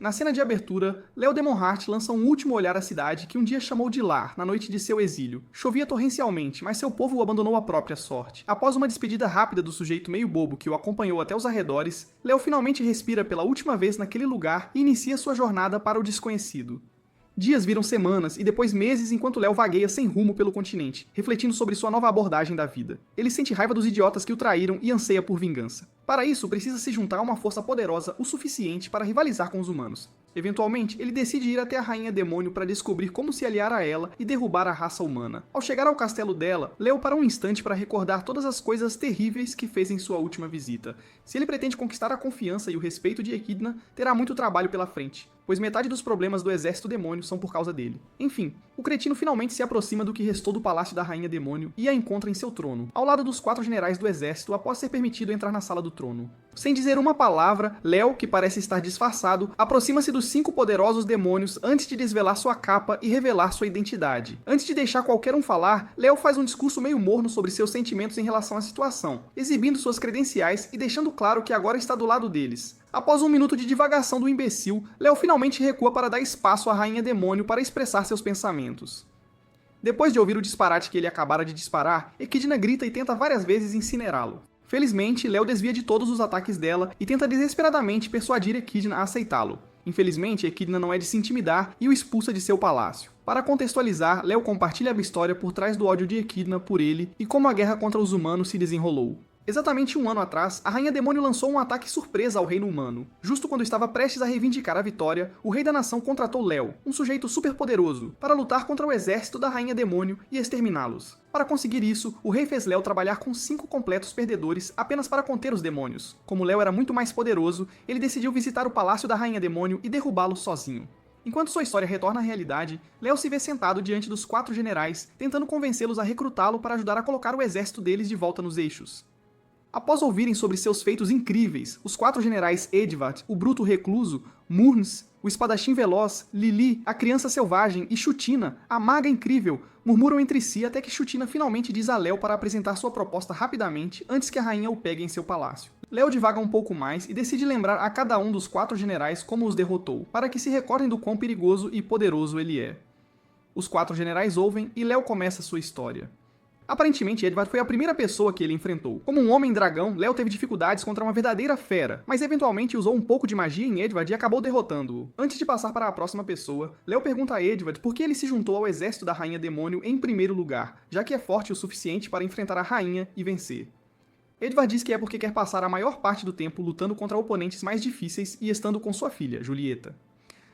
Na cena de abertura, Léo Demonhart lança um último olhar à cidade que um dia chamou de lar, na noite de seu exílio. Chovia torrencialmente, mas seu povo o abandonou à própria sorte. Após uma despedida rápida do sujeito meio bobo que o acompanhou até os arredores, Léo finalmente respira pela última vez naquele lugar e inicia sua jornada para o desconhecido. Dias viram semanas e depois meses enquanto Léo vagueia sem rumo pelo continente, refletindo sobre sua nova abordagem da vida. Ele sente raiva dos idiotas que o traíram e anseia por vingança. Para isso, precisa se juntar a uma força poderosa o suficiente para rivalizar com os humanos. Eventualmente, ele decide ir até a Rainha Demônio para descobrir como se aliar a ela e derrubar a raça humana. Ao chegar ao castelo dela, Léo para um instante para recordar todas as coisas terríveis que fez em sua última visita. Se ele pretende conquistar a confiança e o respeito de Echidna, terá muito trabalho pela frente, pois metade dos problemas do exército demônio são por causa dele. Enfim, o cretino finalmente se aproxima do que restou do palácio da Rainha Demônio e a encontra em seu trono, ao lado dos 4 generais do exército após ser permitido entrar na sala do trono. Sem dizer uma palavra, Léo, que parece estar disfarçado, aproxima-se dos 5 poderosos demônios antes de desvelar sua capa e revelar sua identidade. Antes de deixar qualquer um falar, Léo faz um discurso meio morno sobre seus sentimentos em relação à situação, exibindo suas credenciais e deixando claro que agora está do lado deles. Após um minuto de divagação do imbecil, Léo finalmente recua para dar espaço à Rainha Demônio para expressar seus pensamentos. Depois de ouvir o disparate que ele acabara de disparar, Echidna grita e tenta várias vezes incinerá-lo. Felizmente, Léo desvia de todos os ataques dela e tenta desesperadamente persuadir Echidna a aceitá-lo. Infelizmente, Echidna não é de se intimidar e o expulsa de seu palácio. Para contextualizar, Léo compartilha a história por trás do ódio de Echidna por ele e como a guerra contra os humanos se desenrolou. Exatamente um ano atrás, a Rainha Demônio lançou um ataque surpresa ao reino humano. Justo quando estava prestes a reivindicar a vitória, o rei da nação contratou Léo, um sujeito super poderoso, para lutar contra o exército da Rainha Demônio e exterminá-los. Para conseguir isso, o rei fez Léo trabalhar com 5 completos perdedores apenas para conter os demônios. Como Léo era muito mais poderoso, ele decidiu visitar o palácio da Rainha Demônio e derrubá-lo sozinho. Enquanto sua história retorna à realidade, Léo se vê sentado diante dos 4 generais, tentando convencê-los a recrutá-lo para ajudar a colocar o exército deles de volta nos eixos. Após ouvirem sobre seus feitos incríveis, os 4 generais Edvard, o bruto recluso, Murns, o espadachim veloz, Lili, a criança selvagem e Chutina, a maga incrível, murmuram entre si até que Chutina finalmente diz a Léo para apresentar sua proposta rapidamente antes que a rainha o pegue em seu palácio. Léo divaga um pouco mais e decide lembrar a cada um dos 4 generais como os derrotou, para que se recordem do quão perigoso e poderoso ele é. Os 4 generais ouvem e Léo começa sua história. Aparentemente, Edvard foi a primeira pessoa que ele enfrentou. Como um homem-dragão, Léo teve dificuldades contra uma verdadeira fera, mas eventualmente usou um pouco de magia em Edvard e acabou derrotando-o. Antes de passar para a próxima pessoa, Léo pergunta a Edvard por que ele se juntou ao exército da Rainha Demônio em primeiro lugar, já que é forte o suficiente para enfrentar a rainha e vencer. Edvard diz que é porque quer passar a maior parte do tempo lutando contra oponentes mais difíceis e estando com sua filha, Julieta.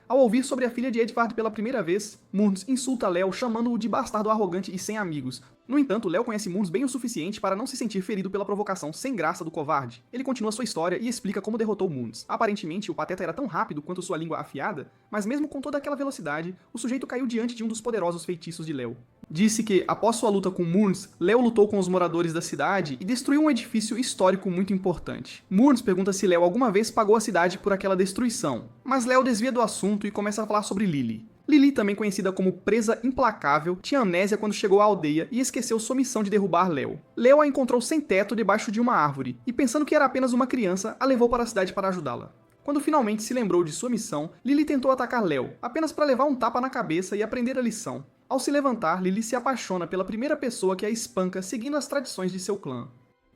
Ao ouvir sobre a filha de Edvard pela primeira vez, Murns insulta Léo chamando-o de bastardo arrogante e sem amigos. No entanto, Léo conhece Murns bem o suficiente para não se sentir ferido pela provocação sem graça do covarde. Ele continua sua história e explica como derrotou Murns. Aparentemente, o pateta era tão rápido quanto sua língua afiada, mas mesmo com toda aquela velocidade, o sujeito caiu diante de um dos poderosos feitiços de Léo. Disse que, após sua luta com Murns, Léo lutou com os moradores da cidade e destruiu um edifício histórico muito importante. Murns pergunta se Léo alguma vez pagou a cidade por aquela destruição, mas Léo desvia do assunto e começa a falar sobre Lili. Lili, também conhecida como Presa Implacável, tinha amnésia quando chegou à aldeia e esqueceu sua missão de derrubar Léo. Léo a encontrou sem teto debaixo de uma árvore e, pensando que era apenas uma criança, a levou para a cidade para ajudá-la. Quando finalmente se lembrou de sua missão, Lili tentou atacar Léo, apenas para levar um tapa na cabeça e aprender a lição. Ao se levantar, Lili se apaixona pela primeira pessoa que a espanca seguindo as tradições de seu clã.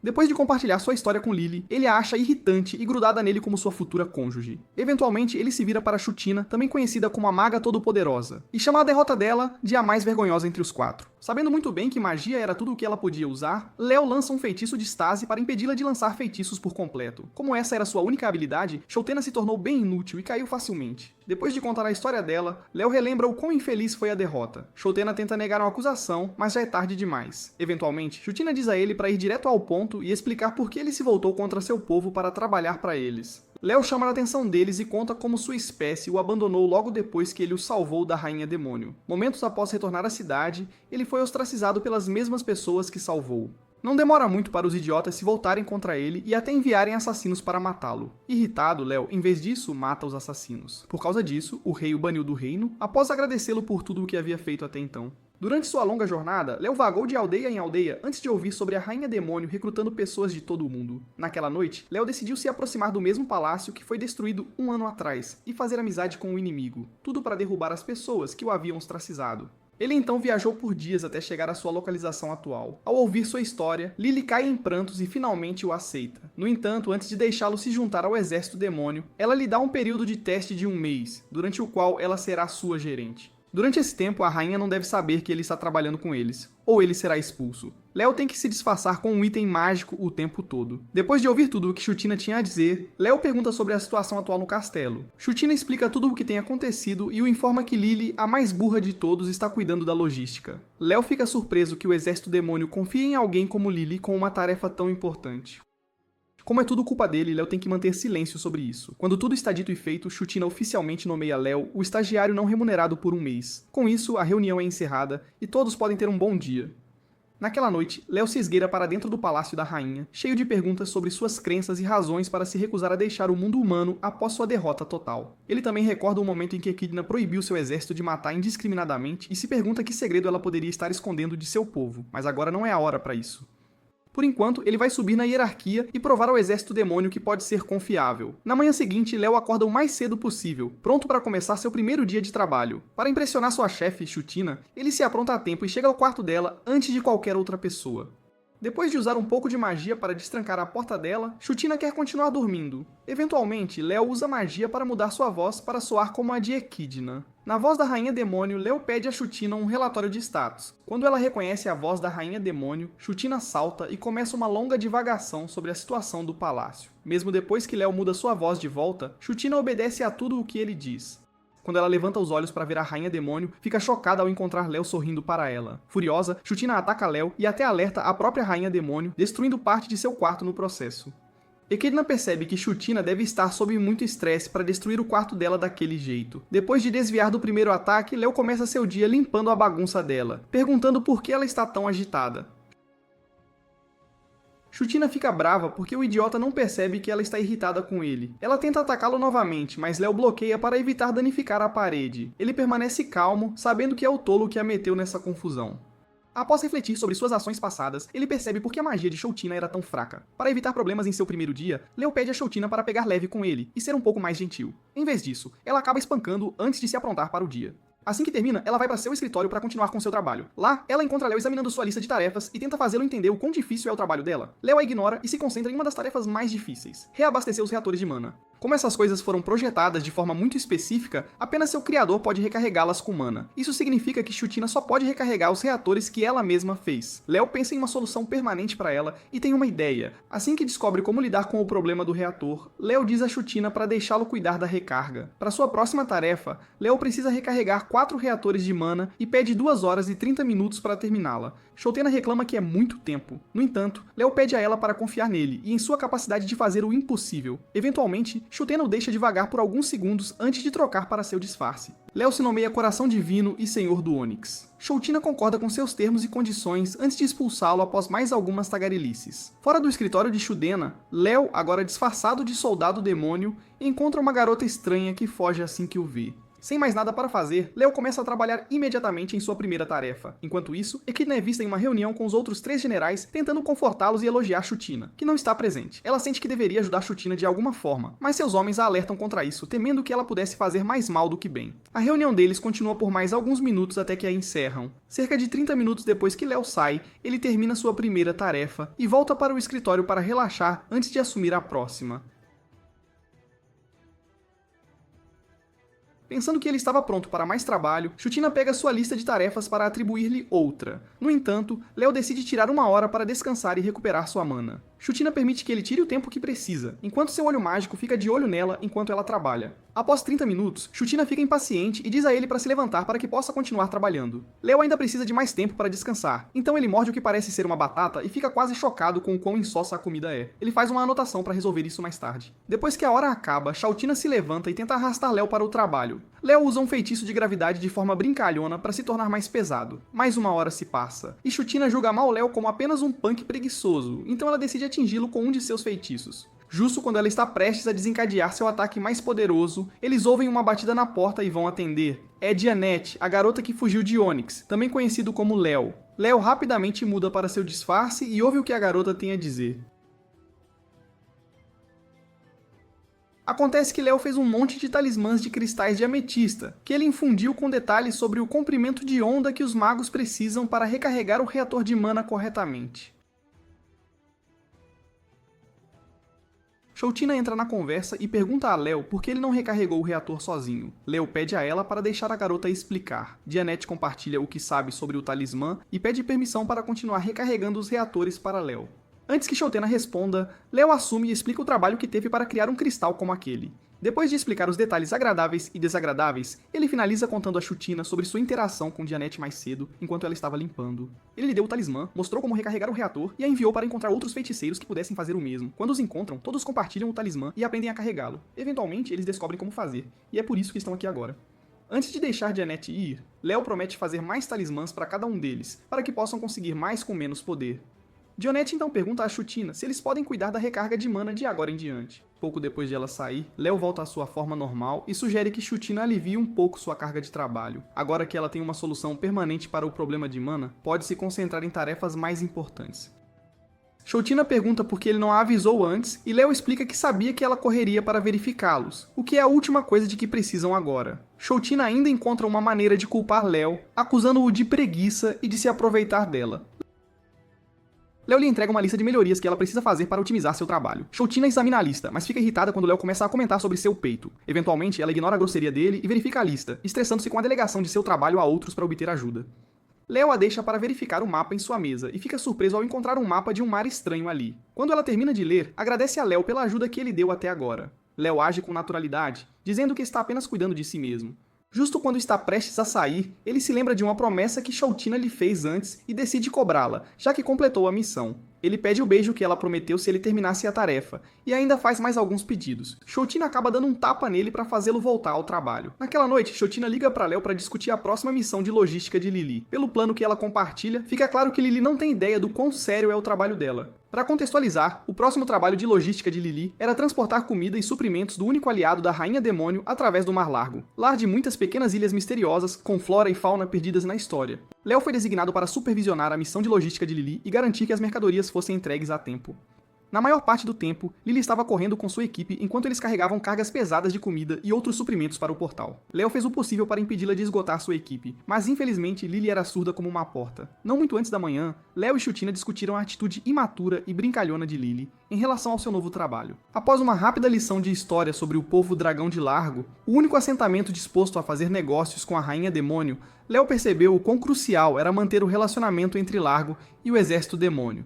Depois de compartilhar sua história com Lili, ele a acha irritante e grudada nele como sua futura cônjuge. Eventualmente, ele se vira para Chutina, também conhecida como a Maga Todo-Poderosa, e chama a derrota dela de a mais vergonhosa entre os 4. Sabendo muito bem que magia era tudo o que ela podia usar, Léo lança um feitiço de estase para impedi-la de lançar feitiços por completo. Como essa era sua única habilidade, Choutena se tornou bem inútil e caiu facilmente. Depois de contar a história dela, Léo relembra o quão infeliz foi a derrota. Choutena tenta negar uma acusação, mas já é tarde demais. Eventualmente, Chutina diz a ele para ir direto ao ponto e explicar por que ele se voltou contra seu povo para trabalhar para eles. Léo chama a atenção deles e conta como sua espécie o abandonou logo depois que ele o salvou da Rainha Demônio. Momentos após retornar à cidade, ele foi ostracizado pelas mesmas pessoas que salvou. Não demora muito para os idiotas se voltarem contra ele e até enviarem assassinos para matá-lo. Irritado, Léo, em vez disso, mata os assassinos. Por causa disso, o rei o baniu do reino, após agradecê-lo por tudo o que havia feito até então. Durante sua longa jornada, Léo vagou de aldeia em aldeia antes de ouvir sobre a Rainha Demônio recrutando pessoas de todo o mundo. Naquela noite, Léo decidiu se aproximar do mesmo palácio que foi destruído um ano atrás e fazer amizade com o inimigo, tudo para derrubar as pessoas que o haviam ostracizado. Ele então viajou por dias até chegar à sua localização atual. Ao ouvir sua história, Lily cai em prantos e finalmente o aceita. No entanto, antes de deixá-lo se juntar ao exército demônio, ela lhe dá um período de teste de 1 mês, durante o qual ela será sua gerente. Durante esse tempo, a rainha não deve saber que ele está trabalhando com eles, ou ele será expulso. Léo tem que se disfarçar com um item mágico o tempo todo. Depois de ouvir tudo o que Chutina tinha a dizer, Léo pergunta sobre a situação atual no castelo. Chutina explica tudo o que tem acontecido e o informa que Lily, a mais burra de todos, está cuidando da logística. Léo fica surpreso que o exército demônio confie em alguém como Lily com uma tarefa tão importante. Como é tudo culpa dele, Léo tem que manter silêncio sobre isso. Quando tudo está dito e feito, Chutina oficialmente nomeia Léo o estagiário não remunerado por 1 mês. Com isso, a reunião é encerrada e todos podem ter um bom dia. Naquela noite, Léo se esgueira para dentro do palácio da rainha, cheio de perguntas sobre suas crenças e razões para se recusar a deixar o mundo humano após sua derrota total. Ele também recorda o momento em que Echidna proibiu seu exército de matar indiscriminadamente e se pergunta que segredo ela poderia estar escondendo de seu povo, mas agora não é a hora para isso. Por enquanto, ele vai subir na hierarquia e provar ao exército demônio que pode ser confiável. Na manhã seguinte, Léo acorda o mais cedo possível, pronto para começar seu primeiro dia de trabalho. Para impressionar sua chefe, Chutina, ele se apronta a tempo e chega ao quarto dela antes de qualquer outra pessoa. Depois de usar um pouco de magia para destrancar a porta dela, Chutina quer continuar dormindo. Eventualmente, Léo usa magia para mudar sua voz para soar como a de Echidna. Na voz da Rainha Demônio, Léo pede a Chutina um relatório de status. Quando ela reconhece a voz da Rainha Demônio, Chutina salta e começa uma longa divagação sobre a situação do palácio. Mesmo depois que Léo muda sua voz de volta, Chutina obedece a tudo o que ele diz. Quando ela levanta os olhos para ver a Rainha Demônio, fica chocada ao encontrar Léo sorrindo para ela. Furiosa, Chutina ataca Léo e até alerta a própria Rainha Demônio, destruindo parte de seu quarto no processo. Echidna percebe que Chutina deve estar sob muito estresse para destruir o quarto dela daquele jeito. Depois de desviar do primeiro ataque, Léo começa seu dia limpando a bagunça dela, perguntando por que ela está tão agitada. Chutina fica brava porque o idiota não percebe que ela está irritada com ele. Ela tenta atacá-lo novamente, mas Léo bloqueia para evitar danificar a parede. Ele permanece calmo, sabendo que é o tolo que a meteu nessa confusão. Após refletir sobre suas ações passadas, ele percebe por que a magia de Chutina era tão fraca. Para evitar problemas em seu primeiro dia, Léo pede a Chutina para pegar leve com ele e ser um pouco mais gentil. Em vez disso, ela acaba espancando-o antes de se aprontar para o dia. Assim que termina, ela vai para seu escritório para continuar com seu trabalho. Lá, ela encontra Léo examinando sua lista de tarefas e tenta fazê-lo entender o quão difícil é o trabalho dela. Léo a ignora e se concentra em uma das tarefas mais difíceis: reabastecer os reatores de mana. Como essas coisas foram projetadas de forma muito específica, apenas seu criador pode recarregá-las com mana. Isso significa que Chutina só pode recarregar os reatores que ela mesma fez. Léo pensa em uma solução permanente para ela e tem uma ideia. Assim que descobre como lidar com o problema do reator, Léo diz a Chutina para deixá-lo cuidar da recarga. Para sua próxima tarefa, Léo precisa recarregar 4 reatores de mana e pede 2 horas e 30 minutos para terminá-la. Chotena reclama que é muito tempo. No entanto, Léo pede a ela para confiar nele e em sua capacidade de fazer o impossível. Eventualmente, Chotena o deixa devagar por alguns segundos antes de trocar para seu disfarce. Léo se nomeia Coração Divino e Senhor do Ônix. Choutina concorda com seus termos e condições antes de expulsá-lo após mais algumas tagarelices. Fora do escritório de Chudena, Léo, agora disfarçado de soldado demônio, encontra uma garota estranha que foge assim que o vê. Sem mais nada para fazer, Léo começa a trabalhar imediatamente em sua primeira tarefa. Enquanto isso, Echidna é vista em uma reunião com os outros 3 generais, tentando confortá-los e elogiar Chutina, que não está presente. Ela sente que deveria ajudar Chutina de alguma forma, mas seus homens a alertam contra isso, temendo que ela pudesse fazer mais mal do que bem. A reunião deles continua por mais alguns minutos até que a encerram. Cerca de 30 minutos depois que Léo sai, ele termina sua primeira tarefa e volta para o escritório para relaxar antes de assumir a próxima. Pensando que ele estava pronto para mais trabalho, Chutina pega sua lista de tarefas para atribuir-lhe outra. No entanto, Léo decide tirar 1 hora para descansar e recuperar sua mana. Chutina permite que ele tire o tempo que precisa, enquanto seu olho mágico fica de olho nela enquanto ela trabalha. Após 30 minutos, Chutina fica impaciente e diz a ele para se levantar para que possa continuar trabalhando. Léo ainda precisa de mais tempo para descansar, então ele morde o que parece ser uma batata e fica quase chocado com o quão insossa a comida é. Ele faz uma anotação para resolver isso mais tarde. Depois que a hora acaba, Chutina se levanta e tenta arrastar Léo para o trabalho. Léo usa um feitiço de gravidade de forma brincalhona para se tornar mais pesado. Mais uma hora se passa, e Chutina julga mal Léo como apenas um punk preguiçoso, então ela decide atingi-lo com um de seus feitiços. Justo quando ela está prestes a desencadear seu ataque mais poderoso, eles ouvem uma batida na porta e vão atender. É Jeanette, a garota que fugiu de Onyx, também conhecido como Léo. Léo rapidamente muda para seu disfarce e ouve o que a garota tem a dizer. Acontece que Léo fez um monte de talismãs de cristais de ametista, que ele infundiu com detalhes sobre o comprimento de onda que os magos precisam para recarregar o reator de mana corretamente. Chutina entra na conversa e pergunta a Léo por que ele não recarregou o reator sozinho. Léo pede a ela para deixar a garota explicar. Jeanette compartilha o que sabe sobre o talismã e pede permissão para continuar recarregando os reatores para Léo. Antes que Choutena responda, Léo assume e explica o trabalho que teve para criar um cristal como aquele. Depois de explicar os detalhes agradáveis e desagradáveis, ele finaliza contando a Chutina sobre sua interação com Jeanette mais cedo, enquanto ela estava limpando. Ele lhe deu o talismã, mostrou como recarregar o reator e a enviou para encontrar outros feiticeiros que pudessem fazer o mesmo. Quando os encontram, todos compartilham o talismã e aprendem a carregá-lo. Eventualmente, eles descobrem como fazer, e é por isso que estão aqui agora. Antes de deixar Jeanette ir, Léo promete fazer mais talismãs para cada um deles, para que possam conseguir mais com menos poder. Jeanette então pergunta a Chutina se eles podem cuidar da recarga de mana de agora em diante. Pouco depois de ela sair, Léo volta à sua forma normal e sugere que Chutina alivie um pouco sua carga de trabalho. Agora que ela tem uma solução permanente para o problema de mana, pode se concentrar em tarefas mais importantes. Chutina pergunta por que ele não a avisou antes e Léo explica que sabia que ela correria para verificá-los, o que é a última coisa de que precisam agora. Chutina ainda encontra uma maneira de culpar Léo, acusando-o de preguiça e de se aproveitar dela. Léo lhe entrega uma lista de melhorias que ela precisa fazer para otimizar seu trabalho. Chutina examina a lista, mas fica irritada quando Léo começa a comentar sobre seu peito. Eventualmente, ela ignora a grosseria dele e verifica a lista, estressando-se com a delegação de seu trabalho a outros para obter ajuda. Léo a deixa para verificar o mapa em sua mesa e fica surpreso ao encontrar um mapa de um mar estranho ali. Quando ela termina de ler, agradece a Léo pela ajuda que ele deu até agora. Léo age com naturalidade, dizendo que está apenas cuidando de si mesmo. Justo quando está prestes a sair, ele se lembra de uma promessa que Chutina lhe fez antes e decide cobrá-la, já que completou a missão. Ele pede o beijo que ela prometeu se ele terminasse a tarefa, e ainda faz mais alguns pedidos. Chutina acaba dando um tapa nele para fazê-lo voltar ao trabalho. Naquela noite, Chutina liga para Léo para discutir a próxima missão de logística de Lily. Pelo plano que ela compartilha, fica claro que Lily não tem ideia do quão sério é o trabalho dela. Para contextualizar, o próximo trabalho de logística de Lily era transportar comida e suprimentos do único aliado da Rainha Demônio através do Mar Largo, lar de muitas pequenas ilhas misteriosas com flora e fauna perdidas na história. Léo foi designado para supervisionar a missão de logística de Lily e garantir que as mercadorias fossem entregues a tempo. Na maior parte do tempo, Lily estava correndo com sua equipe enquanto eles carregavam cargas pesadas de comida e outros suprimentos para o portal. Léo fez o possível para impedi-la de esgotar sua equipe, mas infelizmente Lily era surda como uma porta. Não muito antes da manhã, Léo e Chutina discutiram a atitude imatura e brincalhona de Lily em relação ao seu novo trabalho. Após uma rápida lição de história sobre o povo dragão de Largo, o único assentamento disposto a fazer negócios com a Rainha Demônio, Léo percebeu o quão crucial era manter o relacionamento entre Largo e o exército demônio.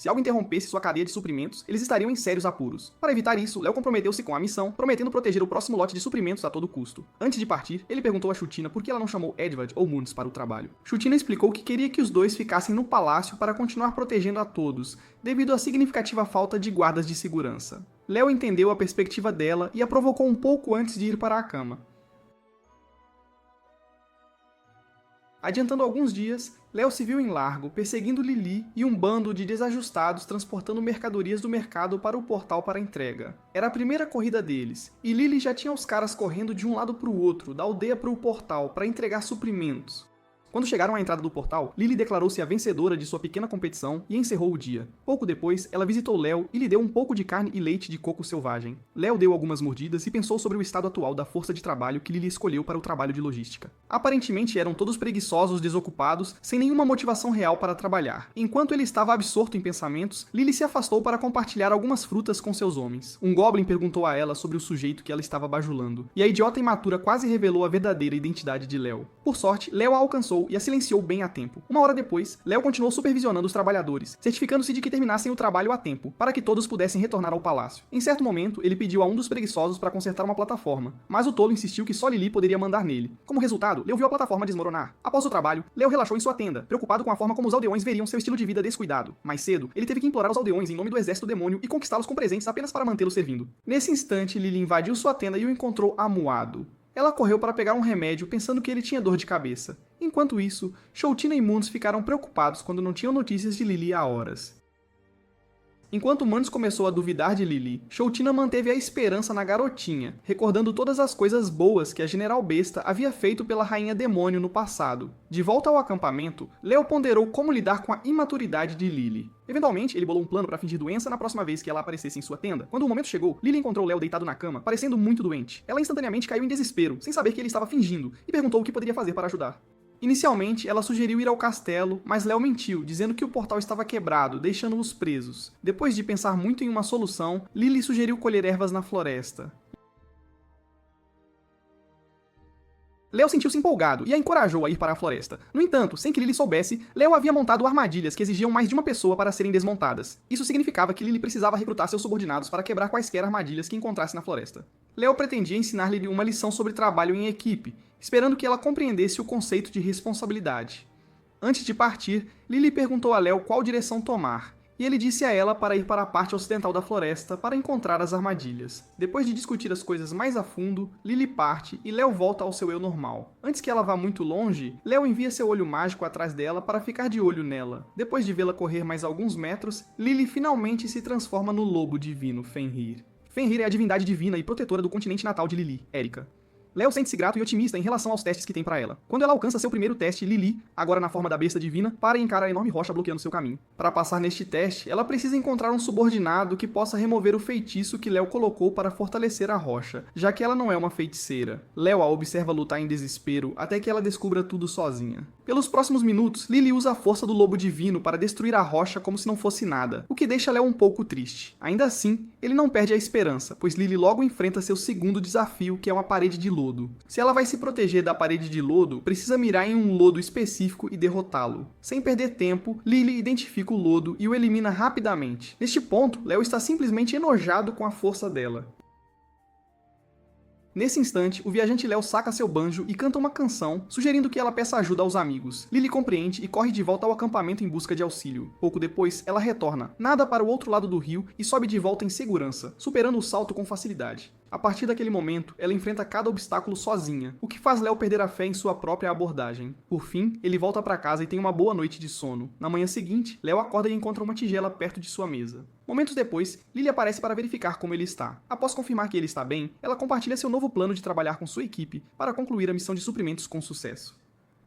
Se algo interrompesse sua cadeia de suprimentos, eles estariam em sérios apuros. Para evitar isso, Léo comprometeu-se com a missão, prometendo proteger o próximo lote de suprimentos a todo custo. Antes de partir, ele perguntou a Chutina por que ela não chamou Edward ou Moons para o trabalho. Chutina explicou que queria que os dois ficassem no palácio para continuar protegendo a todos, devido à significativa falta de guardas de segurança. Léo entendeu a perspectiva dela e a provocou um pouco antes de ir para a cama. Adiantando alguns dias, Léo se viu em Largo, perseguindo Lily e um bando de desajustados transportando mercadorias do mercado para o portal para entrega. Era a primeira corrida deles, e Lily já tinha os caras correndo de um lado para o outro, da aldeia para o portal, para entregar suprimentos. Quando chegaram à entrada do portal, Lily declarou-se a vencedora de sua pequena competição e encerrou o dia. Pouco depois, ela visitou Léo e lhe deu um pouco de carne e leite de coco selvagem. Léo deu algumas mordidas e pensou sobre o estado atual da força de trabalho que Lily escolheu para o trabalho de logística. Aparentemente eram todos preguiçosos, desocupados, sem nenhuma motivação real para trabalhar. Enquanto ele estava absorto em pensamentos, Lily se afastou para compartilhar algumas frutas com seus homens. Um goblin perguntou a ela sobre o sujeito que ela estava bajulando, e a idiota imatura quase revelou a verdadeira identidade de Léo. Por sorte, Léo a alcançou conversou e a silenciou bem a tempo. Uma hora depois, Léo continuou supervisionando os trabalhadores, certificando-se de que terminassem o trabalho a tempo, para que todos pudessem retornar ao palácio. Em certo momento, ele pediu a um dos preguiçosos para consertar uma plataforma, mas o tolo insistiu que só Lili poderia mandar nele. Como resultado, Léo viu a plataforma desmoronar. Após o trabalho, Léo relaxou em sua tenda, preocupado com a forma como os aldeões veriam seu estilo de vida descuidado. Mais cedo, ele teve que implorar aos aldeões em nome do exército demônio e conquistá-los com presentes apenas para mantê-los servindo. Nesse instante, Lili invadiu sua tenda e o encontrou amuado. Ela correu para pegar um remédio pensando que ele tinha dor de cabeça. Enquanto isso, Shoutina e Mundos ficaram preocupados quando não tinham notícias de Lili há horas. Enquanto Mundos começou a duvidar de Lili, Shoutina manteve a esperança na garotinha, recordando todas as coisas boas que a General Besta havia feito pela Rainha Demônio no passado. De volta ao acampamento, Léo ponderou como lidar com a imaturidade de Lili. Eventualmente, ele bolou um plano para fingir doença na próxima vez que ela aparecesse em sua tenda. Quando o momento chegou, Lili encontrou Léo deitado na cama, parecendo muito doente. Ela instantaneamente caiu em desespero, sem saber que ele estava fingindo, e perguntou o que poderia fazer para ajudar. Inicialmente, ela sugeriu ir ao castelo, mas Léo mentiu, dizendo que o portal estava quebrado, deixando-os presos. Depois de pensar muito em uma solução, Lili sugeriu colher ervas na floresta. Léo sentiu-se empolgado e a encorajou a ir para a floresta. No entanto, sem que Lili soubesse, Léo havia montado armadilhas que exigiam mais de uma pessoa para serem desmontadas. Isso significava que Lili precisava recrutar seus subordinados para quebrar quaisquer armadilhas que encontrasse na floresta. Léo pretendia ensinar Lili uma lição sobre trabalho em equipe, esperando que ela compreendesse o conceito de responsabilidade. Antes de partir, Lili perguntou a Léo qual direção tomar, e ele disse a ela para ir para a parte ocidental da floresta para encontrar as armadilhas. Depois de discutir as coisas mais a fundo, Lili parte e Léo volta ao seu eu normal. Antes que ela vá muito longe, Léo envia seu olho mágico atrás dela para ficar de olho nela. Depois de vê-la correr mais alguns metros, Lili finalmente se transforma no lobo divino Fenrir. Fenrir é a divindade divina e protetora do continente natal de Lili, Erika. Léo sente-se grato e otimista em relação aos testes que tem para ela. Quando ela alcança seu primeiro teste, Lili, agora na forma da besta divina, para e encara a enorme rocha bloqueando seu caminho. Para passar neste teste, ela precisa encontrar um subordinado que possa remover o feitiço que Léo colocou para fortalecer a rocha, já que ela não é uma feiticeira. Léo a observa lutar em desespero até que ela descubra tudo sozinha. Pelos próximos minutos, Lili usa a força do lobo divino para destruir a rocha como se não fosse nada, o que deixa Léo um pouco triste. Ainda assim, ele não perde a esperança, pois Lili logo enfrenta seu segundo desafio, que é uma parede de lodo. Se ela vai se proteger da parede de lodo, precisa mirar em um lodo específico e derrotá-lo. Sem perder tempo, Lili identifica o lodo e o elimina rapidamente. Neste ponto, Léo está simplesmente enojado com a força dela. Nesse instante, o viajante Léo saca seu banjo e canta uma canção, sugerindo que ela peça ajuda aos amigos. Lili compreende e corre de volta ao acampamento em busca de auxílio. Pouco depois, ela retorna, nada para o outro lado do rio e sobe de volta em segurança, superando o salto com facilidade. A partir daquele momento, ela enfrenta cada obstáculo sozinha, o que faz Léo perder a fé em sua própria abordagem. Por fim, ele volta para casa e tem uma boa noite de sono. Na manhã seguinte, Léo acorda e encontra uma tigela perto de sua mesa. Momentos depois, Lili aparece para verificar como ele está. Após confirmar que ele está bem, ela compartilha seu novo plano de trabalhar com sua equipe para concluir a missão de suprimentos com sucesso.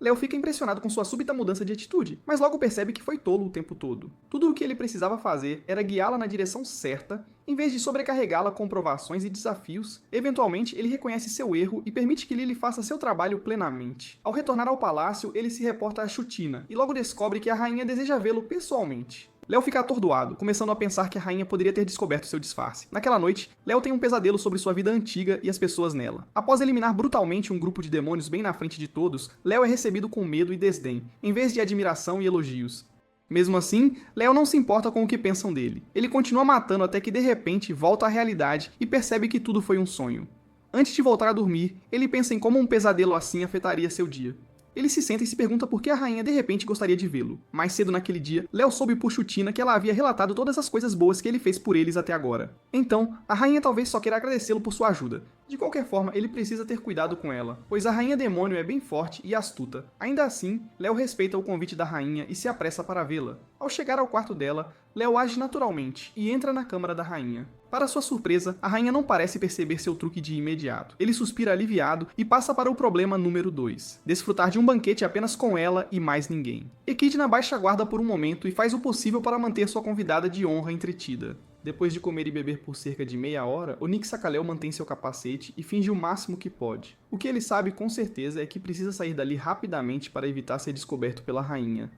Léo fica impressionado com sua súbita mudança de atitude, mas logo percebe que foi tolo o tempo todo. Tudo o que ele precisava fazer era guiá-la na direção certa, em vez de sobrecarregá-la com provações e desafios. Eventualmente, ele reconhece seu erro e permite que Lili faça seu trabalho plenamente. Ao retornar ao palácio, ele se reporta a Shoutina e logo descobre que a rainha deseja vê-lo pessoalmente. Léo fica atordoado, começando a pensar que a rainha poderia ter descoberto seu disfarce. Naquela noite, Léo tem um pesadelo sobre sua vida antiga e as pessoas nela. Após eliminar brutalmente um grupo de demônios bem na frente de todos, Léo é recebido com medo e desdém, em vez de admiração e elogios. Mesmo assim, Léo não se importa com o que pensam dele. Ele continua matando até que de repente volta à realidade e percebe que tudo foi um sonho. Antes de voltar a dormir, ele pensa em como um pesadelo assim afetaria seu dia. Ele se senta e se pergunta por que a rainha de repente gostaria de vê-lo. Mais cedo naquele dia, Léo soube por Shoutina que ela havia relatado todas as coisas boas que ele fez por eles até agora. Então, a rainha talvez só queira agradecê-lo por sua ajuda. De qualquer forma, ele precisa ter cuidado com ela, pois a rainha demônio é bem forte e astuta. Ainda assim, Léo respeita o convite da rainha e se apressa para vê-la. Ao chegar ao quarto dela, Léo age naturalmente e entra na câmara da rainha. Para sua surpresa, a rainha não parece perceber seu truque de imediato. Ele suspira aliviado e passa para o problema número 2. Desfrutar de um banquete apenas com ela e mais ninguém. Equidna baixa a guarda por um momento e faz o possível para manter sua convidada de honra entretida. Depois de comer e beber por cerca de meia hora, o Nick Sacalel mantém seu capacete e finge o máximo que pode. O que ele sabe com certeza é que precisa sair dali rapidamente para evitar ser descoberto pela rainha.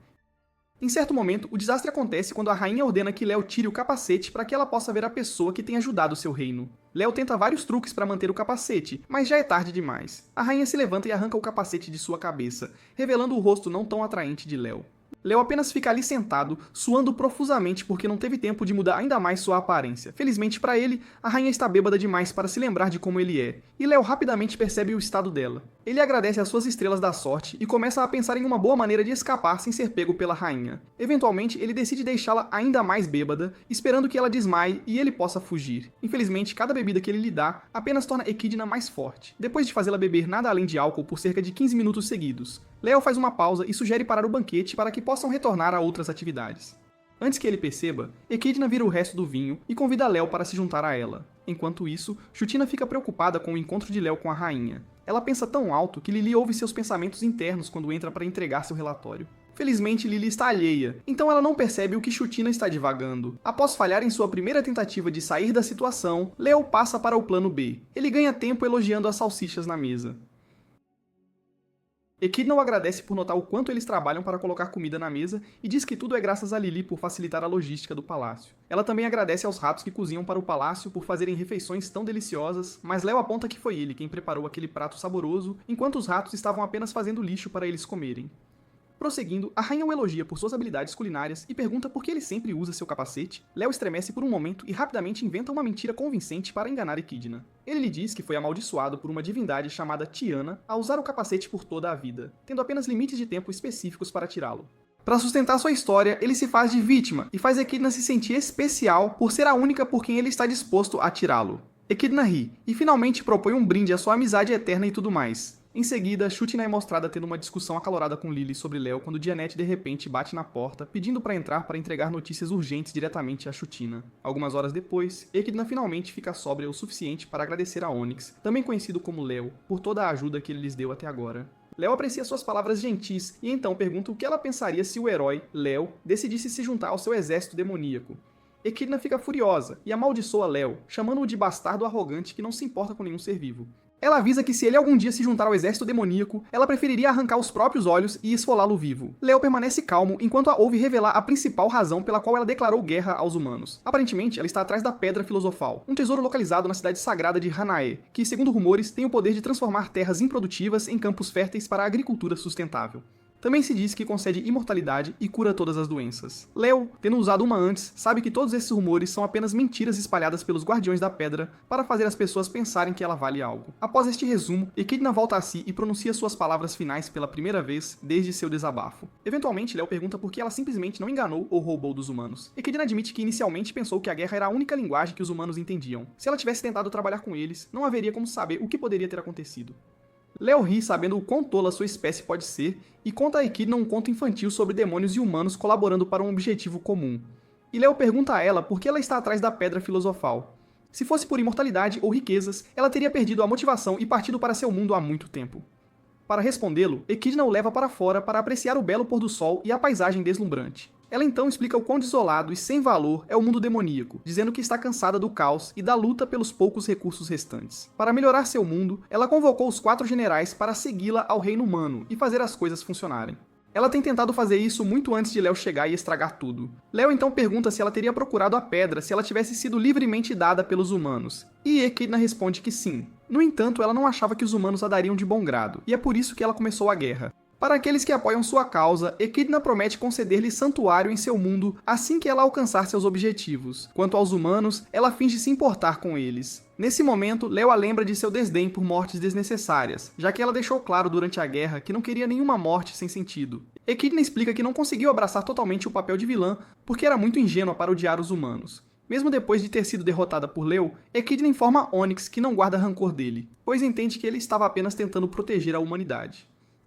Em certo momento, o desastre acontece quando a rainha ordena que Léo tire o capacete para que ela possa ver a pessoa que tem ajudado seu reino. Léo tenta vários truques para manter o capacete, mas já é tarde demais. A rainha se levanta e arranca o capacete de sua cabeça, revelando o rosto não tão atraente de Léo. Léo apenas fica ali sentado, suando profusamente porque não teve tempo de mudar ainda mais sua aparência. Felizmente para ele, a rainha está bêbada demais para se lembrar de como ele é, e Léo rapidamente percebe o estado dela. Ele agradece às suas estrelas da sorte e começa a pensar em uma boa maneira de escapar sem ser pego pela rainha. Eventualmente, ele decide deixá-la ainda mais bêbada, esperando que ela desmaie e ele possa fugir. Infelizmente, cada bebida que ele lhe dá apenas torna Equidna mais forte. Depois de fazê-la beber nada além de álcool por cerca de 15 minutos seguidos, Léo faz uma pausa e sugere parar o banquete para que possam retornar a outras atividades. Antes que ele perceba, Equidna vira o resto do vinho e convida Léo para se juntar a ela. Enquanto isso, Chutina fica preocupada com o encontro de Léo com a rainha. Ela pensa tão alto que Lily ouve seus pensamentos internos quando entra para entregar seu relatório. Felizmente, Lily está alheia, então ela não percebe o que Chutina está divagando. Após falhar em sua primeira tentativa de sair da situação, Léo passa para o plano B. Ele ganha tempo elogiando as salsichas na mesa. Equidna o agradece por notar o quanto eles trabalham para colocar comida na mesa e diz que tudo é graças a Lily por facilitar a logística do palácio. Ela também agradece aos ratos que cozinham para o palácio por fazerem refeições tão deliciosas, mas Léo aponta que foi ele quem preparou aquele prato saboroso, enquanto os ratos estavam apenas fazendo lixo para eles comerem. Prosseguindo, a rainha o elogia por suas habilidades culinárias e pergunta por que ele sempre usa seu capacete. Léo estremece por um momento e rapidamente inventa uma mentira convincente para enganar Equidna. Ele lhe diz que foi amaldiçoado por uma divindade chamada Tiana a usar o capacete por toda a vida, tendo apenas limites de tempo específicos para tirá-lo. Para sustentar sua história, ele se faz de vítima e faz Equidna se sentir especial por ser a única por quem ele está disposto a tirá-lo. Equidna ri e finalmente propõe um brinde à sua amizade eterna e tudo mais. Em seguida, Chutina é mostrada tendo uma discussão acalorada com Lily sobre Léo quando Dianette de repente bate na porta, pedindo para entrar para entregar notícias urgentes diretamente a Chutina. Algumas horas depois, Equidna finalmente fica sóbria o suficiente para agradecer a Onyx, também conhecido como Léo, por toda a ajuda que ele lhes deu até agora. Léo aprecia suas palavras gentis e então pergunta o que ela pensaria se o herói, Léo, decidisse se juntar ao seu exército demoníaco. Equidna fica furiosa e amaldiçoa Léo, chamando-o de bastardo arrogante que não se importa com nenhum ser vivo. Ela avisa que se ele algum dia se juntar ao exército demoníaco, ela preferiria arrancar os próprios olhos e esfolá-lo vivo. Léo permanece calmo enquanto a ouve revelar a principal razão pela qual ela declarou guerra aos humanos. Aparentemente, ela está atrás da Pedra Filosofal, um tesouro localizado na cidade sagrada de Hanae, que, segundo rumores, tem o poder de transformar terras improdutivas em campos férteis para a agricultura sustentável. Também se diz que concede imortalidade e cura todas as doenças. Léo, tendo usado uma antes, sabe que todos esses rumores são apenas mentiras espalhadas pelos Guardiões da Pedra para fazer as pessoas pensarem que ela vale algo. Após este resumo, Equidna volta a si e pronuncia suas palavras finais pela primeira vez desde seu desabafo. Eventualmente, Léo pergunta por que ela simplesmente não enganou ou roubou dos humanos. Equidna admite que inicialmente pensou que a guerra era a única linguagem que os humanos entendiam. Se ela tivesse tentado trabalhar com eles, não haveria como saber o que poderia ter acontecido. Léo ri sabendo o quão tola sua espécie pode ser e conta a Equidna um conto infantil sobre demônios e humanos colaborando para um objetivo comum. E Léo pergunta a ela por que ela está atrás da Pedra Filosofal. Se fosse por imortalidade ou riquezas, ela teria perdido a motivação e partido para seu mundo há muito tempo. Para respondê-lo, Equidna o leva para fora para apreciar o belo pôr do sol e a paisagem deslumbrante. Ela então explica o quão desolado e sem valor é o mundo demoníaco, dizendo que está cansada do caos e da luta pelos poucos recursos restantes. Para melhorar seu mundo, ela convocou os 4 generais para segui-la ao reino humano e fazer as coisas funcionarem. Ela tem tentado fazer isso muito antes de Léo chegar e estragar tudo. Léo então pergunta se ela teria procurado a pedra se ela tivesse sido livremente dada pelos humanos, e Equidna responde que sim. No entanto, ela não achava que os humanos a dariam de bom grado, e é por isso que ela começou a guerra. Para aqueles que apoiam sua causa, Equidna promete conceder-lhe santuário em seu mundo assim que ela alcançar seus objetivos. Quanto aos humanos, ela finge se importar com eles. Nesse momento, Léo a lembra de seu desdém por mortes desnecessárias, já que ela deixou claro durante a guerra que não queria nenhuma morte sem sentido. Equidna explica que não conseguiu abraçar totalmente o papel de vilã porque era muito ingênua para odiar os humanos. Mesmo depois de ter sido derrotada por Léo, Equidna informa Onyx que não guarda rancor dele, pois entende que ele estava apenas tentando proteger a humanidade.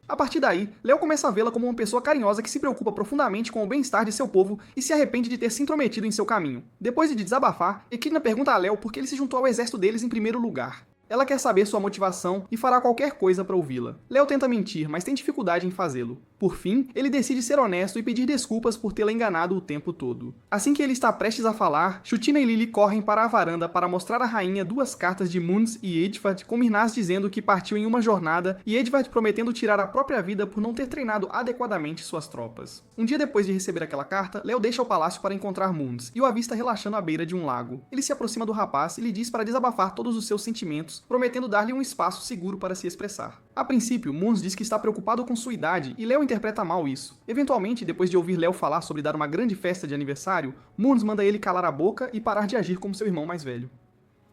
A partir daí, Léo começa a vê-la como uma pessoa carinhosa que se preocupa profundamente com o bem-estar de seu povo e se arrepende de ter se intrometido em seu caminho. Depois de desabafar, Equidna pergunta a Léo por que ele se juntou ao exército deles em primeiro lugar. Ela quer saber sua motivação e fará qualquer coisa para ouvi-la. Léo tenta mentir, mas tem dificuldade em fazê-lo. Por fim, ele decide ser honesto e pedir desculpas por tê-la enganado o tempo todo. Assim que ele está prestes a falar, Chutina e Lily correm para a varanda para mostrar à rainha 2 cartas de Muns e Edvard, com Mirnaz dizendo que partiu em uma jornada e Edvard prometendo tirar a própria vida por não ter treinado adequadamente suas tropas. Um dia depois de receber aquela carta, Léo deixa o palácio para encontrar Muns e o avista relaxando à beira de um lago. Ele se aproxima do rapaz e lhe diz para desabafar todos os seus sentimentos, prometendo dar-lhe um espaço seguro para se expressar. A princípio, Muns diz que está preocupado com sua idade e Léo interpreta mal isso. Eventualmente, depois de ouvir Léo falar sobre dar uma grande festa de aniversário, Muns manda ele calar a boca e parar de agir como seu irmão mais velho.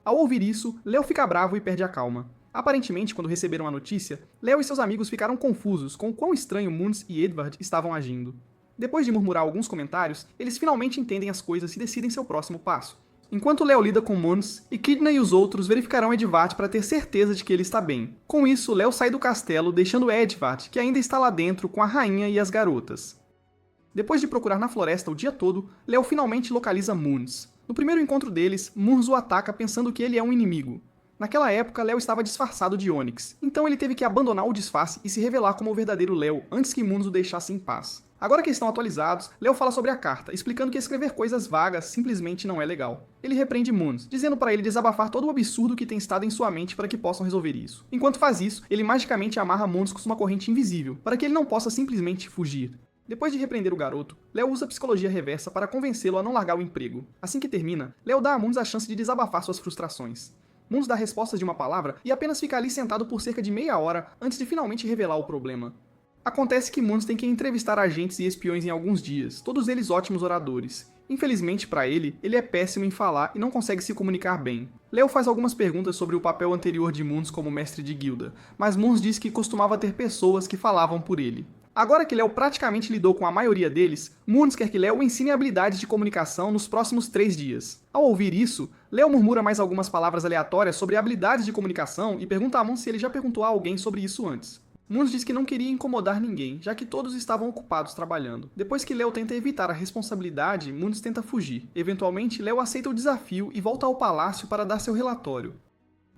Ao ouvir isso, Léo fica bravo e perde a calma. Aparentemente, quando receberam a notícia, Léo e seus amigos ficaram confusos com o quão estranho Muns e Edvard estavam agindo. Depois de murmurar alguns comentários, eles finalmente entendem as coisas e decidem seu próximo passo. Enquanto Léo lida com Muns, Echidna e os outros verificarão Edvard para ter certeza de que ele está bem. Com isso, Léo sai do castelo, deixando Edvard, que ainda está lá dentro com a rainha e as garotas. Depois de procurar na floresta o dia todo, Léo finalmente localiza Muns. No primeiro encontro deles, Muns o ataca pensando que ele é um inimigo. Naquela época, Léo estava disfarçado de Onyx, então ele teve que abandonar o disfarce e se revelar como o verdadeiro Léo antes que Muns o deixasse em paz. Agora que estão atualizados, Léo fala sobre a carta, explicando que escrever coisas vagas simplesmente não é legal. Ele repreende Muns, dizendo para ele desabafar todo o absurdo que tem estado em sua mente para que possam resolver isso. Enquanto faz isso, ele magicamente amarra Muns com uma corrente invisível, para que ele não possa simplesmente fugir. Depois de repreender o garoto, Léo usa a psicologia reversa para convencê-lo a não largar o emprego. Assim que termina, Léo dá a Muns a chance de desabafar suas frustrações. Muns dá respostas de uma palavra e apenas fica ali sentado por cerca de meia hora antes de finalmente revelar o problema. Acontece que Muns tem que entrevistar agentes e espiões em alguns dias, todos eles ótimos oradores. Infelizmente para ele é péssimo em falar e não consegue se comunicar bem. Léo faz algumas perguntas sobre o papel anterior de Muns como mestre de guilda, mas Muns diz que costumava ter pessoas que falavam por ele. Agora que Léo praticamente lidou com a maioria deles, Muns quer que Léo ensine habilidades de comunicação nos próximos 3 dias. Ao ouvir isso, Léo murmura mais algumas palavras aleatórias sobre habilidades de comunicação e pergunta a Muns se ele já perguntou a alguém sobre isso antes. Muns diz que não queria incomodar ninguém, já que todos estavam ocupados trabalhando. Depois que Léo tenta evitar a responsabilidade, Muns tenta fugir. Eventualmente, Léo aceita o desafio e volta ao palácio para dar seu relatório.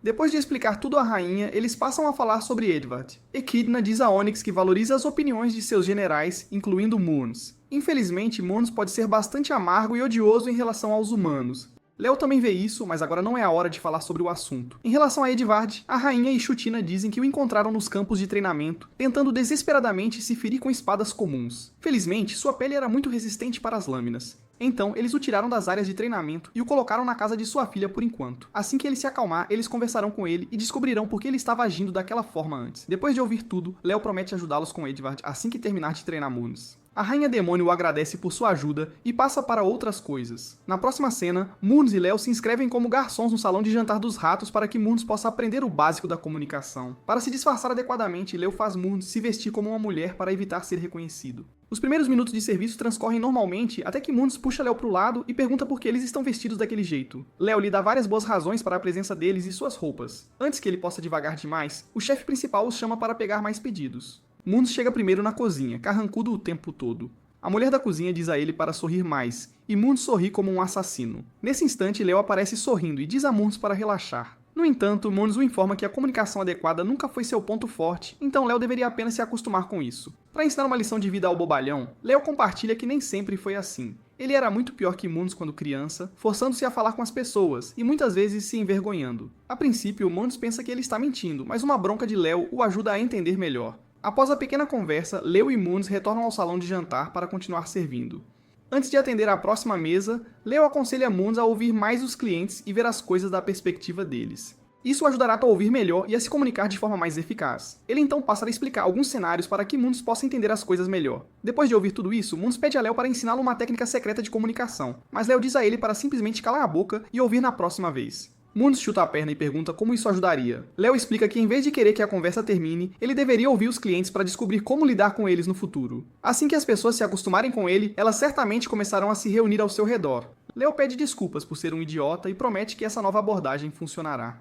Depois de explicar tudo à rainha, eles passam a falar sobre Edvard. Echidna diz a Onyx que valoriza as opiniões de seus generais, incluindo Muns. Infelizmente, Muns pode ser bastante amargo e odioso em relação aos humanos. Léo também vê isso, mas agora não é a hora de falar sobre o assunto. Em relação a Edvard, a rainha e Chutina dizem que o encontraram nos campos de treinamento, tentando desesperadamente se ferir com espadas comuns. Felizmente, sua pele era muito resistente para as lâminas. Então, eles o tiraram das áreas de treinamento e o colocaram na casa de sua filha por enquanto. Assim que ele se acalmar, eles conversarão com ele e descobrirão por que ele estava agindo daquela forma antes. Depois de ouvir tudo, Léo promete ajudá-los com Edvard assim que terminar de treinar Muns. A Rainha Demônio o agradece por sua ajuda e passa para outras coisas. Na próxima cena, Muns e Léo se inscrevem como garçons no salão de jantar dos ratos para que Muns possa aprender o básico da comunicação. Para se disfarçar adequadamente, Léo faz Muns se vestir como uma mulher para evitar ser reconhecido. Os primeiros minutos de serviço transcorrem normalmente até que Muns puxa Léo pro lado e pergunta por que eles estão vestidos daquele jeito. Léo lhe dá várias boas razões para a presença deles e suas roupas. Antes que ele possa divagar demais, o chefe principal os chama para pegar mais pedidos. Muns chega primeiro na cozinha, carrancudo o tempo todo. A mulher da cozinha diz a ele para sorrir mais, e Muns sorri como um assassino. Nesse instante, Léo aparece sorrindo e diz a Muns para relaxar. No entanto, Muns o informa que a comunicação adequada nunca foi seu ponto forte, então Léo deveria apenas se acostumar com isso. Para ensinar uma lição de vida ao bobalhão, Léo compartilha que nem sempre foi assim. Ele era muito pior que Muns quando criança, forçando-se a falar com as pessoas e muitas vezes se envergonhando. A princípio, Muns pensa que ele está mentindo, mas uma bronca de Léo o ajuda a entender melhor. Após a pequena conversa, Léo e Muns retornam ao salão de jantar para continuar servindo. Antes de atender à próxima mesa, Léo aconselha Muns a ouvir mais os clientes e ver as coisas da perspectiva deles. Isso o ajudará a ouvir melhor e a se comunicar de forma mais eficaz. Ele então passa a explicar alguns cenários para que Muns possa entender as coisas melhor. Depois de ouvir tudo isso, Muns pede a Léo para ensiná-lo uma técnica secreta de comunicação, mas Léo diz a ele para simplesmente calar a boca e ouvir na próxima vez. Muns chuta a perna e pergunta como isso ajudaria. Léo explica que em vez de querer que a conversa termine, ele deveria ouvir os clientes para descobrir como lidar com eles no futuro. Assim que as pessoas se acostumarem com ele, elas certamente começarão a se reunir ao seu redor. Léo pede desculpas por ser um idiota e promete que essa nova abordagem funcionará.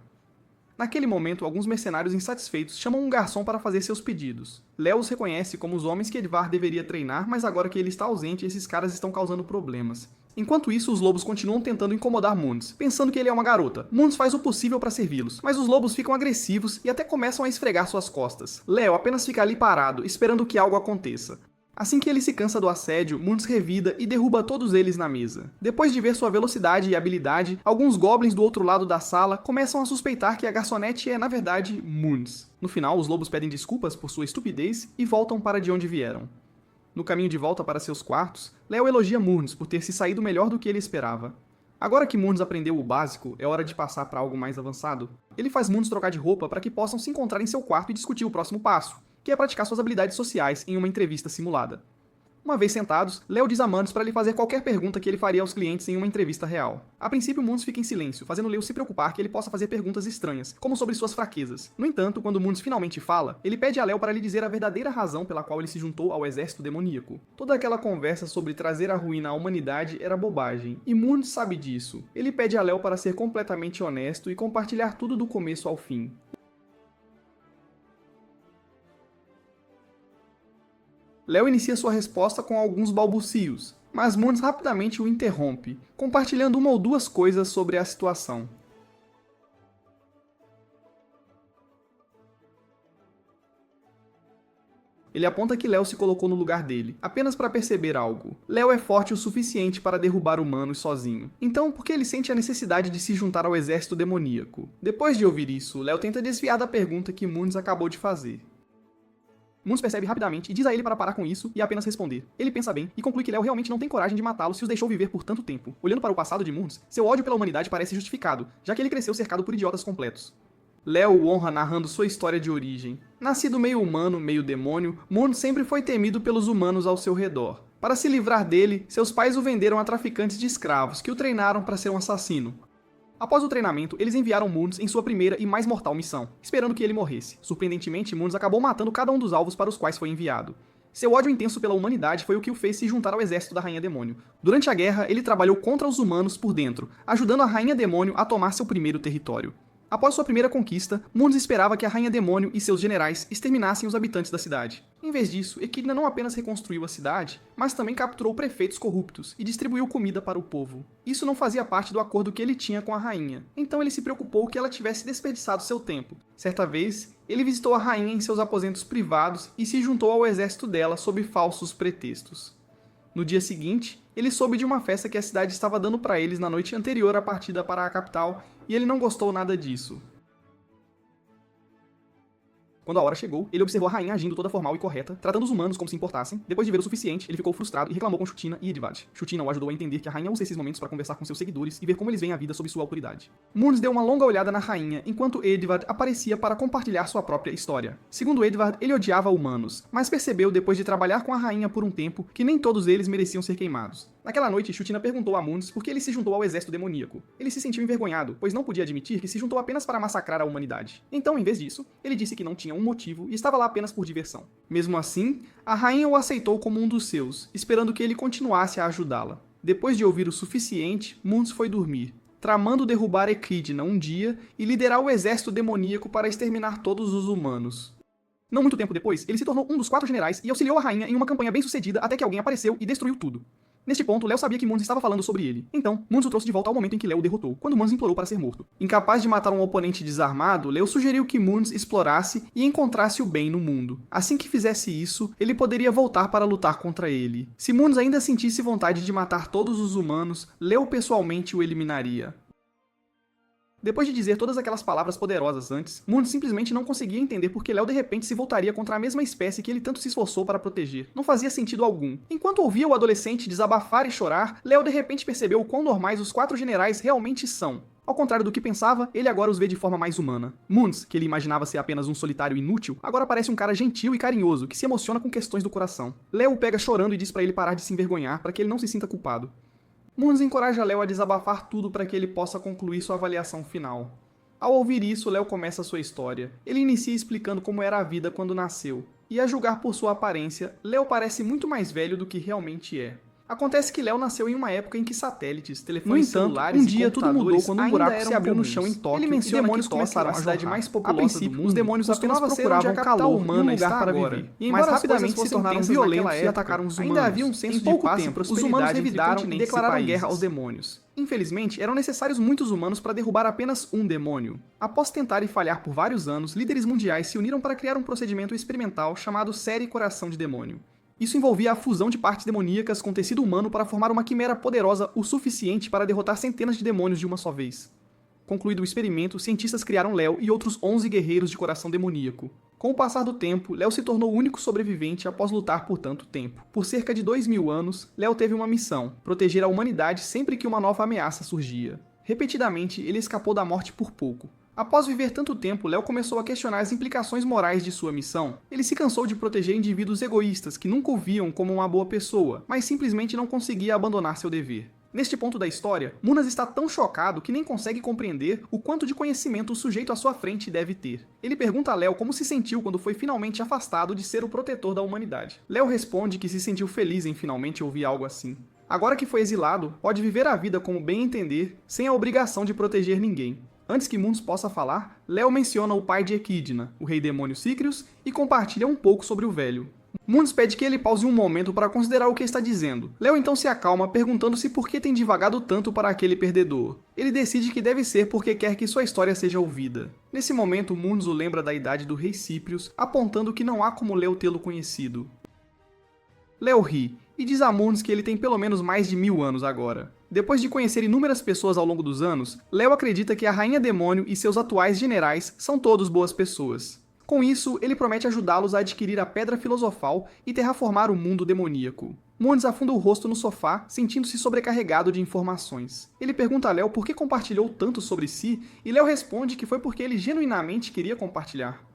Naquele momento, alguns mercenários insatisfeitos chamam um garçom para fazer seus pedidos. Léo os reconhece como os homens que Edvard deveria treinar, mas agora que ele está ausente, esses caras estão causando problemas. Enquanto isso, os lobos continuam tentando incomodar Moons, pensando que ele é uma garota. Moons faz o possível para servi-los, mas os lobos ficam agressivos e até começam a esfregar suas costas. Léo apenas fica ali parado, esperando que algo aconteça. Assim que ele se cansa do assédio, Moons revida e derruba todos eles na mesa. Depois de ver sua velocidade e habilidade, alguns goblins do outro lado da sala começam a suspeitar que a garçonete é, na verdade, Moons. No final, os lobos pedem desculpas por sua estupidez e voltam para de onde vieram. No caminho de volta para seus quartos, Léo elogia Moons por ter se saído melhor do que ele esperava. Agora que Moons aprendeu o básico, é hora de passar para algo mais avançado. Ele faz Moons trocar de roupa para que possam se encontrar em seu quarto e discutir o próximo passo, que é praticar suas habilidades sociais em uma entrevista simulada. Uma vez sentados, Léo diz a Moons para lhe fazer qualquer pergunta que ele faria aos clientes em uma entrevista real. A princípio, Moons fica em silêncio, fazendo Léo se preocupar que ele possa fazer perguntas estranhas, como sobre suas fraquezas. No entanto, quando Moons finalmente fala, ele pede a Léo para lhe dizer a verdadeira razão pela qual ele se juntou ao exército demoníaco. Toda aquela conversa sobre trazer a ruína à humanidade era bobagem, e Moons sabe disso. Ele pede a Léo para ser completamente honesto e compartilhar tudo do começo ao fim. Léo inicia sua resposta com alguns balbucios, mas Moons rapidamente o interrompe, compartilhando uma ou duas coisas sobre a situação. Ele aponta que Léo se colocou no lugar dele, apenas para perceber algo. Léo é forte o suficiente para derrubar humanos sozinho. Então, por que ele sente a necessidade de se juntar ao exército demoníaco? Depois de ouvir isso, Léo tenta desviar da pergunta que Moons acabou de fazer. Moons percebe rapidamente e diz a ele para parar com isso e apenas responder. Ele pensa bem e conclui que Léo realmente não tem coragem de matá-lo se os deixou viver por tanto tempo. Olhando para o passado de Moons, seu ódio pela humanidade parece justificado, já que ele cresceu cercado por idiotas completos. Léo o honra narrando sua história de origem. Nascido meio humano, meio demônio, Moons sempre foi temido pelos humanos ao seu redor. Para se livrar dele, seus pais o venderam a traficantes de escravos, que o treinaram para ser um assassino. Após o treinamento, eles enviaram Moons em sua primeira e mais mortal missão, esperando que ele morresse. Surpreendentemente, Moons acabou matando cada um dos alvos para os quais foi enviado. Seu ódio intenso pela humanidade foi o que o fez se juntar ao exército da Rainha Demônio. Durante a guerra, ele trabalhou contra os humanos por dentro, ajudando a Rainha Demônio a tomar seu primeiro território. Após sua primeira conquista, Moons esperava que a Rainha Demônio e seus generais exterminassem os habitantes da cidade. Em vez disso, Equidna não apenas reconstruiu a cidade, mas também capturou prefeitos corruptos e distribuiu comida para o povo. Isso não fazia parte do acordo que ele tinha com a rainha, então ele se preocupou que ela tivesse desperdiçado seu tempo. Certa vez, ele visitou a rainha em seus aposentos privados e se juntou ao exército dela sob falsos pretextos. No dia seguinte, ele soube de uma festa que a cidade estava dando para eles na noite anterior à partida para a capital, e ele não gostou nada disso. Quando a hora chegou, ele observou a rainha agindo toda formal e correta, tratando os humanos como se importassem. Depois de ver o suficiente, ele ficou frustrado e reclamou com Chutina e Edvard. Chutina o ajudou a entender que a rainha usa esses momentos para conversar com seus seguidores e ver como eles veem a vida sob sua autoridade. Moons deu uma longa olhada na rainha, enquanto Edvard aparecia para compartilhar sua própria história. Segundo Edvard, ele odiava humanos, mas percebeu depois de trabalhar com a rainha por um tempo que nem todos eles mereciam ser queimados. Naquela noite, Chutina perguntou a Moons por que ele se juntou ao exército demoníaco. Ele se sentiu envergonhado, pois não podia admitir que se juntou apenas para massacrar a humanidade. Então, em vez disso, ele disse que não tinha um motivo e estava lá apenas por diversão. Mesmo assim, a rainha o aceitou como um dos seus, esperando que ele continuasse a ajudá-la. Depois de ouvir o suficiente, Moons foi dormir, tramando derrubar Equidna um dia e liderar o exército demoníaco para exterminar todos os humanos. Não muito tempo depois, ele se tornou um dos 4 generais e auxiliou a rainha em uma campanha bem-sucedida até que alguém apareceu e destruiu tudo. Neste ponto, Léo sabia que Moons estava falando sobre ele. Então, Moons o trouxe de volta ao momento em que Léo o derrotou, quando Moons implorou para ser morto. Incapaz de matar um oponente desarmado, Léo sugeriu que Moons explorasse e encontrasse o bem no mundo. Assim que fizesse isso, ele poderia voltar para lutar contra ele. Se Moons ainda sentisse vontade de matar todos os humanos, Léo pessoalmente o eliminaria. Depois de dizer todas aquelas palavras poderosas antes, Moons simplesmente não conseguia entender por que Léo de repente se voltaria contra a mesma espécie que ele tanto se esforçou para proteger. Não fazia sentido algum. Enquanto ouvia o adolescente desabafar e chorar, Léo de repente percebeu o quão normais os 4 generais realmente são. Ao contrário do que pensava, ele agora os vê de forma mais humana. Moons, que ele imaginava ser apenas um solitário inútil, agora parece um cara gentil e carinhoso, que se emociona com questões do coração. Léo o pega chorando e diz para ele parar de se envergonhar, para que ele não se sinta culpado. Moons encoraja Léo a desabafar tudo para que ele possa concluir sua avaliação final. Ao ouvir isso, Léo começa sua história. Ele inicia explicando como era a vida quando nasceu. E a julgar por sua aparência, Léo parece muito mais velho do que realmente é. Acontece que Léo nasceu em uma época em que satélites, telefones celulares e tudo mudou quando um buraco se abriu no chão em Tóquio. Ele menciona que demônios começaram a cidade mais populosa do mundo. Os demônios apenas procuravam calor humano e um lugar para viver. E embora rapidamente se tornaram violentos e atacaram os humanos, ainda havia um senso de paz e prosperidade. Os humanos revidaram e declararam guerra aos demônios. Infelizmente, eram necessários muitos humanos para derrubar apenas um demônio. Após tentar e falhar por vários anos, líderes mundiais se uniram para criar um procedimento experimental chamado Série Coração de Demônio. Isso envolvia a fusão de partes demoníacas com tecido humano para formar uma quimera poderosa o suficiente para derrotar centenas de demônios de uma só vez. Concluído o experimento, cientistas criaram Léo e outros 11 guerreiros de coração demoníaco. Com o passar do tempo, Léo se tornou o único sobrevivente após lutar por tanto tempo. Por cerca de 2000 anos, Léo teve uma missão: proteger a humanidade sempre que uma nova ameaça surgia. Repetidamente, ele escapou da morte por pouco. Após viver tanto tempo, Léo começou a questionar as implicações morais de sua missão. Ele se cansou de proteger indivíduos egoístas que nunca o viam como uma boa pessoa, mas simplesmente não conseguia abandonar seu dever. Neste ponto da história, Munas está tão chocado que nem consegue compreender o quanto de conhecimento o sujeito à sua frente deve ter. Ele pergunta a Léo como se sentiu quando foi finalmente afastado de ser o protetor da humanidade. Léo responde que se sentiu feliz em finalmente ouvir algo assim. Agora que foi exilado, pode viver a vida como bem entender, sem a obrigação de proteger ninguém. Antes que Mundos possa falar, Léo menciona o pai de Equidna, o rei demônio Sícrios, e compartilha um pouco sobre o velho. Mundos pede que ele pause um momento para considerar o que está dizendo. Léo então se acalma, perguntando-se por que tem divagado tanto para aquele perdedor. Ele decide que deve ser porque quer que sua história seja ouvida. Nesse momento, Mundos o lembra da idade do rei Síprios, apontando que não há como Léo tê-lo conhecido. Léo ri, e diz a Mundos que ele tem pelo menos mais de 1000 anos agora. Depois de conhecer inúmeras pessoas ao longo dos anos, Léo acredita que a Rainha Demônio e seus atuais generais são todos boas pessoas. Com isso, ele promete ajudá-los a adquirir a Pedra Filosofal e terraformar o mundo demoníaco. Mundos afunda o rosto no sofá, sentindo-se sobrecarregado de informações. Ele pergunta a Léo por que compartilhou tanto sobre si, e Léo responde que foi porque ele genuinamente queria compartilhar.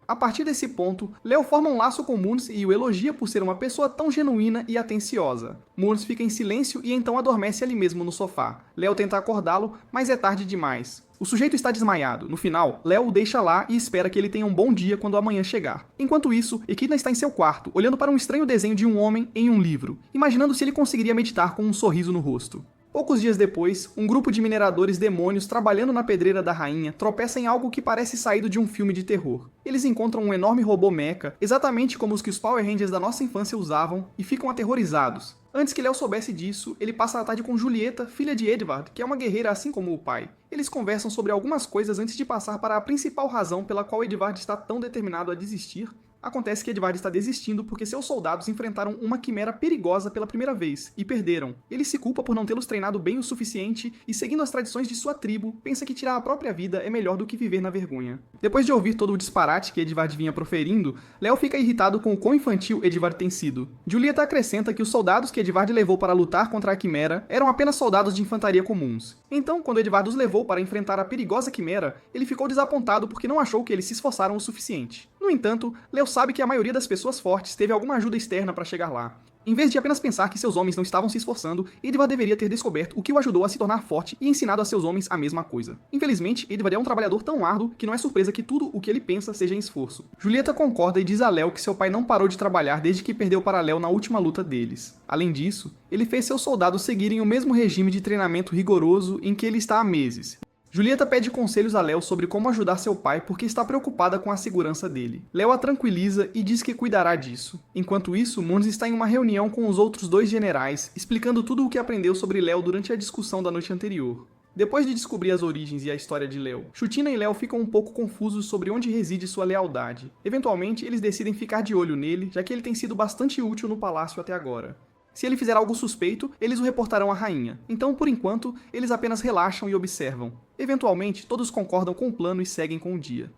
A partir desse ponto, Léo forma um laço com Mundos e o elogia por ser uma pessoa tão genuína e atenciosa. Mundos fica em silêncio e então adormece ali mesmo no sofá. Léo tenta acordá-lo, mas é tarde demais. O sujeito está desmaiado. No final, Léo o deixa lá e espera que ele tenha um bom dia quando amanhã chegar. Enquanto isso, Equidna está em seu quarto, olhando para um estranho desenho de um homem em um livro, imaginando se ele conseguiria meditar com um sorriso no rosto. Poucos dias depois, um grupo de mineradores demônios trabalhando na pedreira da rainha tropeça em algo que parece saído de um filme de terror. Eles encontram um enorme robô mecha, exatamente como os que os Power Rangers da nossa infância usavam, e ficam aterrorizados. Antes que Léo soubesse disso, ele passa a tarde com Julieta, filha de Edvard, que é uma guerreira assim como o pai. Eles conversam sobre algumas coisas antes de passar para a principal razão pela qual Edvard está tão determinado a desistir. Acontece que Edvard está desistindo porque seus soldados enfrentaram uma quimera perigosa pela primeira vez, e perderam. Ele se culpa por não tê-los treinado bem o suficiente, e seguindo as tradições de sua tribo, pensa que tirar a própria vida é melhor do que viver na vergonha. Depois de ouvir todo o disparate que Edvard vinha proferindo, Léo fica irritado com o quão infantil Edvard tem sido. Julieta acrescenta que os soldados que Edvard levou para lutar contra a quimera eram apenas soldados de infantaria comuns. Então, quando Edvard os levou para enfrentar a perigosa quimera, ele ficou desapontado porque não achou que eles se esforçaram o suficiente. No entanto, Léo sabe que a maioria das pessoas fortes teve alguma ajuda externa para chegar lá. Em vez de apenas pensar que seus homens não estavam se esforçando, Edvard deveria ter descoberto o que o ajudou a se tornar forte e ensinado a seus homens a mesma coisa. Infelizmente, Edvard é um trabalhador tão árduo que não é surpresa que tudo o que ele pensa seja em esforço. Julieta concorda e diz a Léo que seu pai não parou de trabalhar desde que perdeu para Léo na última luta deles. Além disso, ele fez seus soldados seguirem o mesmo regime de treinamento rigoroso em que ele está há meses. Julieta pede conselhos a Léo sobre como ajudar seu pai porque está preocupada com a segurança dele. Léo a tranquiliza e diz que cuidará disso. Enquanto isso, Mundos está em uma reunião com os outros dois generais, explicando tudo o que aprendeu sobre Léo durante a discussão da noite anterior. Depois de descobrir as origens e a história de Léo, Chutina e Léo ficam um pouco confusos sobre onde reside sua lealdade. Eventualmente, eles decidem ficar de olho nele, já que ele tem sido bastante útil no palácio até agora. Se ele fizer algo suspeito, eles o reportarão à rainha. Então, por enquanto, eles apenas relaxam e observam. Eventualmente, todos concordam com o plano e seguem com o dia.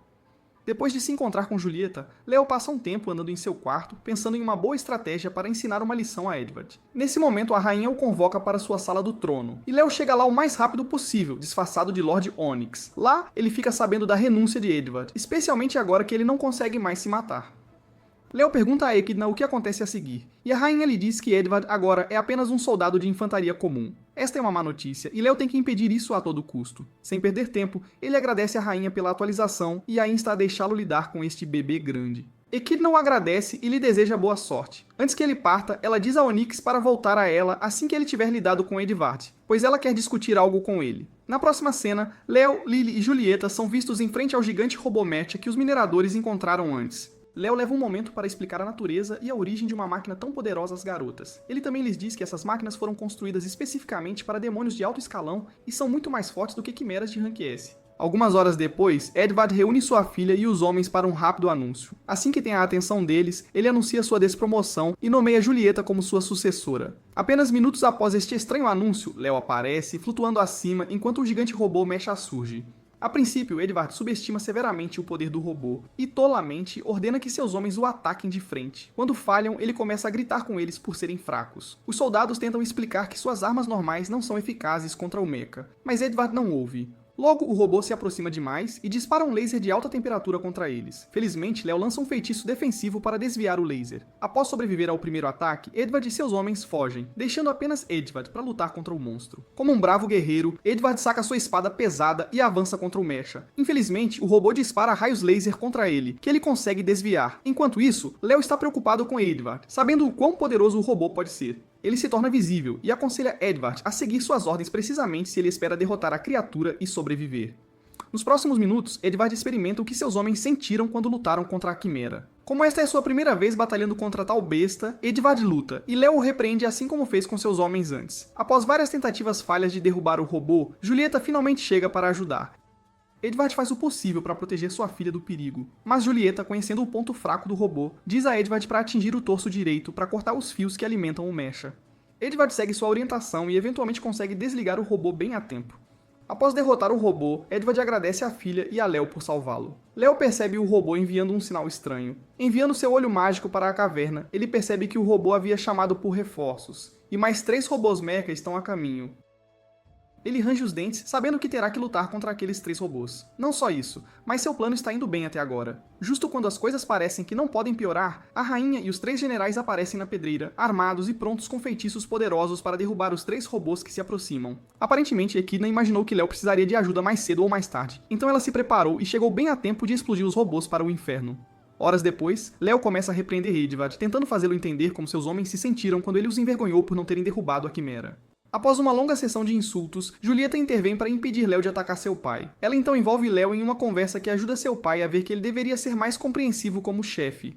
Depois de se encontrar com Julieta, Léo passa um tempo andando em seu quarto, pensando em uma boa estratégia para ensinar uma lição a Edvard. Nesse momento, a rainha o convoca para sua sala do trono, e Léo chega lá o mais rápido possível, disfarçado de Lord Onyx. Lá, ele fica sabendo da renúncia de Edvard, especialmente agora que ele não consegue mais se matar. Léo pergunta a Equidna o que acontece a seguir, e a rainha lhe diz que Edvard agora é apenas um soldado de infantaria comum. Esta é uma má notícia, e Léo tem que impedir isso a todo custo. Sem perder tempo, ele agradece à rainha pela atualização e a insta a deixá-lo lidar com este bebê grande. Echidna o agradece e lhe deseja boa sorte. Antes que ele parta, ela diz a Onyx para voltar a ela assim que ele tiver lidado com Edvard, pois ela quer discutir algo com ele. Na próxima cena, Leo, Lily e Julieta são vistos em frente ao gigante robô Mecha que os mineradores encontraram antes. Leo leva um momento para explicar a natureza e a origem de uma máquina tão poderosa às garotas. Ele também lhes diz que essas máquinas foram construídas especificamente para demônios de alto escalão e são muito mais fortes do que quimeras de rank S. Algumas horas depois, Edvard reúne sua filha e os homens para um rápido anúncio. Assim que tem a atenção deles, ele anuncia sua despromoção e nomeia Julieta como sua sucessora. Apenas minutos após este estranho anúncio, Leo aparece, flutuando acima enquanto o gigante robô Mecha surge. A princípio, Edvard subestima severamente o poder do robô e, tolamente, ordena que seus homens o ataquem de frente. Quando falham, ele começa a gritar com eles por serem fracos. Os soldados tentam explicar que suas armas normais não são eficazes contra o mecha, mas Edvard não ouve. Logo, o robô se aproxima demais e dispara um laser de alta temperatura contra eles. Felizmente, Leo lança um feitiço defensivo para desviar o laser. Após sobreviver ao primeiro ataque, Edvard e seus homens fogem, deixando apenas Edvard para lutar contra o monstro. Como um bravo guerreiro, Edvard saca sua espada pesada e avança contra o Mecha. Infelizmente, o robô dispara raios laser contra ele, que ele consegue desviar. Enquanto isso, Leo está preocupado com Edvard, sabendo o quão poderoso o robô pode ser. Ele se torna visível e aconselha Edvard a seguir suas ordens precisamente se ele espera derrotar a criatura e sobreviver. Nos próximos minutos, Edvard experimenta o que seus homens sentiram quando lutaram contra a Quimera. Como esta é sua primeira vez batalhando contra tal besta, Edvard luta, e Leo o repreende assim como fez com seus homens antes. Após várias tentativas falhas de derrubar o robô, Julieta finalmente chega para ajudar. Edvard faz o possível para proteger sua filha do perigo, mas Julieta, conhecendo o ponto fraco do robô, diz a Edvard para atingir o torso direito para cortar os fios que alimentam o Mecha. Edvard segue sua orientação e eventualmente consegue desligar o robô bem a tempo. Após derrotar o robô, Edvard agradece a filha e a Leo por salvá-lo. Leo percebe o robô enviando um sinal estranho. Enviando seu olho mágico para a caverna, ele percebe que o robô havia chamado por reforços, e mais 3 robôs mecha estão a caminho. Ele range os dentes, sabendo que terá que lutar contra aqueles 3 robôs. Não só isso, mas seu plano está indo bem até agora. Justo quando as coisas parecem que não podem piorar, a rainha e os 3 generais aparecem na pedreira, armados e prontos com feitiços poderosos para derrubar os 3 robôs que se aproximam. Aparentemente, Echidna imaginou que Leo precisaria de ajuda mais cedo ou mais tarde, então ela se preparou e chegou bem a tempo de explodir os robôs para o inferno. Horas depois, Leo começa a repreender Edvard, tentando fazê-lo entender como seus homens se sentiram quando ele os envergonhou por não terem derrubado a Quimera. Após uma longa sessão de insultos, Julieta intervém para impedir Leo de atacar seu pai. Ela então envolve Leo em uma conversa que ajuda seu pai a ver que ele deveria ser mais compreensivo como chefe.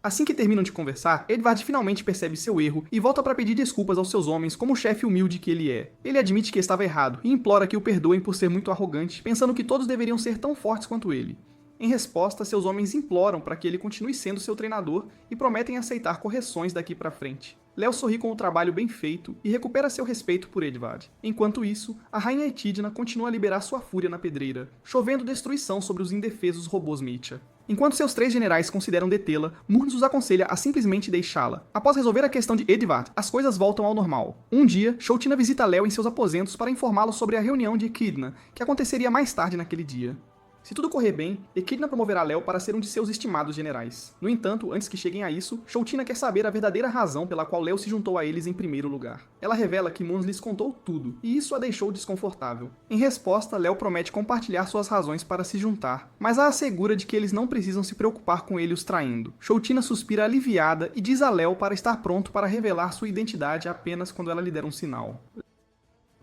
Assim que terminam de conversar, Edvard finalmente percebe seu erro e volta para pedir desculpas aos seus homens como o chefe humilde que ele é. Ele admite que estava errado e implora que o perdoem por ser muito arrogante, pensando que todos deveriam ser tão fortes quanto ele. Em resposta, seus homens imploram para que ele continue sendo seu treinador e prometem aceitar correções daqui para frente. Leo sorri com o trabalho bem feito e recupera seu respeito por Edvard. Enquanto isso, a rainha Echidna continua a liberar sua fúria na pedreira, chovendo destruição sobre os indefesos robôs Mecha. Enquanto seus 3 generais consideram detê-la, Murnus os aconselha a simplesmente deixá-la. Após resolver a questão de Edvard, as coisas voltam ao normal. Um dia, Shoutina visita Leo em seus aposentos para informá-lo sobre a reunião de Echidna, que aconteceria mais tarde naquele dia. Se tudo correr bem, Echidna promoverá Leo para ser um de seus estimados generais. No entanto, antes que cheguem a isso, Shoutina quer saber a verdadeira razão pela qual Leo se juntou a eles em primeiro lugar. Ela revela que Mons lhes contou tudo, e isso a deixou desconfortável. Em resposta, Leo promete compartilhar suas razões para se juntar, mas a assegura de que eles não precisam se preocupar com ele os traindo. Shoutina suspira aliviada e diz a Leo para estar pronto para revelar sua identidade apenas quando ela lhe der um sinal.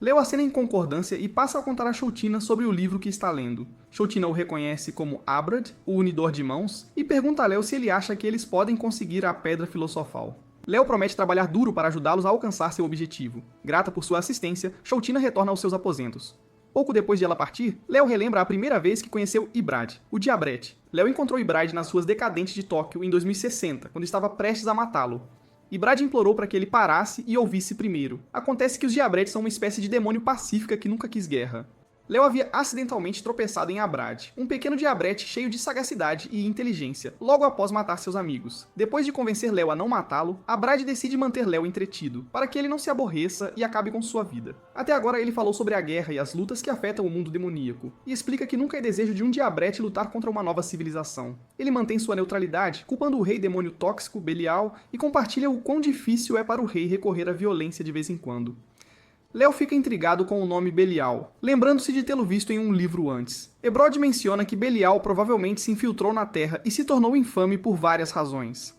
Leo acena em concordância e passa a contar a Shoutina sobre o livro que está lendo. Shoutina o reconhece como Abrad, o Unidor de Mãos, e pergunta a Leo se ele acha que eles podem conseguir a Pedra Filosofal. Leo promete trabalhar duro para ajudá-los a alcançar seu objetivo. Grata por sua assistência, Shoutina retorna aos seus aposentos. Pouco depois de ela partir, Leo relembra a primeira vez que conheceu Ibrad, o Diabrete. Leo encontrou Ibrad nas ruas decadentes de Tóquio em 2060, quando estava prestes a matá-lo. Ibrad implorou para que ele parasse e ouvisse primeiro. Acontece que os Diabretes são uma espécie de demônio pacífica que nunca quis guerra. Leo havia acidentalmente tropeçado em Abrad, um pequeno diabrete cheio de sagacidade e inteligência, logo após matar seus amigos. Depois de convencer Leo a não matá-lo, Abrad decide manter Leo entretido, para que ele não se aborreça e acabe com sua vida. Até agora ele falou sobre a guerra e as lutas que afetam o mundo demoníaco, e explica que nunca é desejo de um diabrete lutar contra uma nova civilização. Ele mantém sua neutralidade, culpando o rei demônio tóxico, Belial, e compartilha o quão difícil é para o rei recorrer à violência de vez em quando. Léo fica intrigado com o nome Belial, lembrando-se de tê-lo visto em um livro antes. Ebrod menciona que Belial provavelmente se infiltrou na Terra e se tornou infame por várias razões.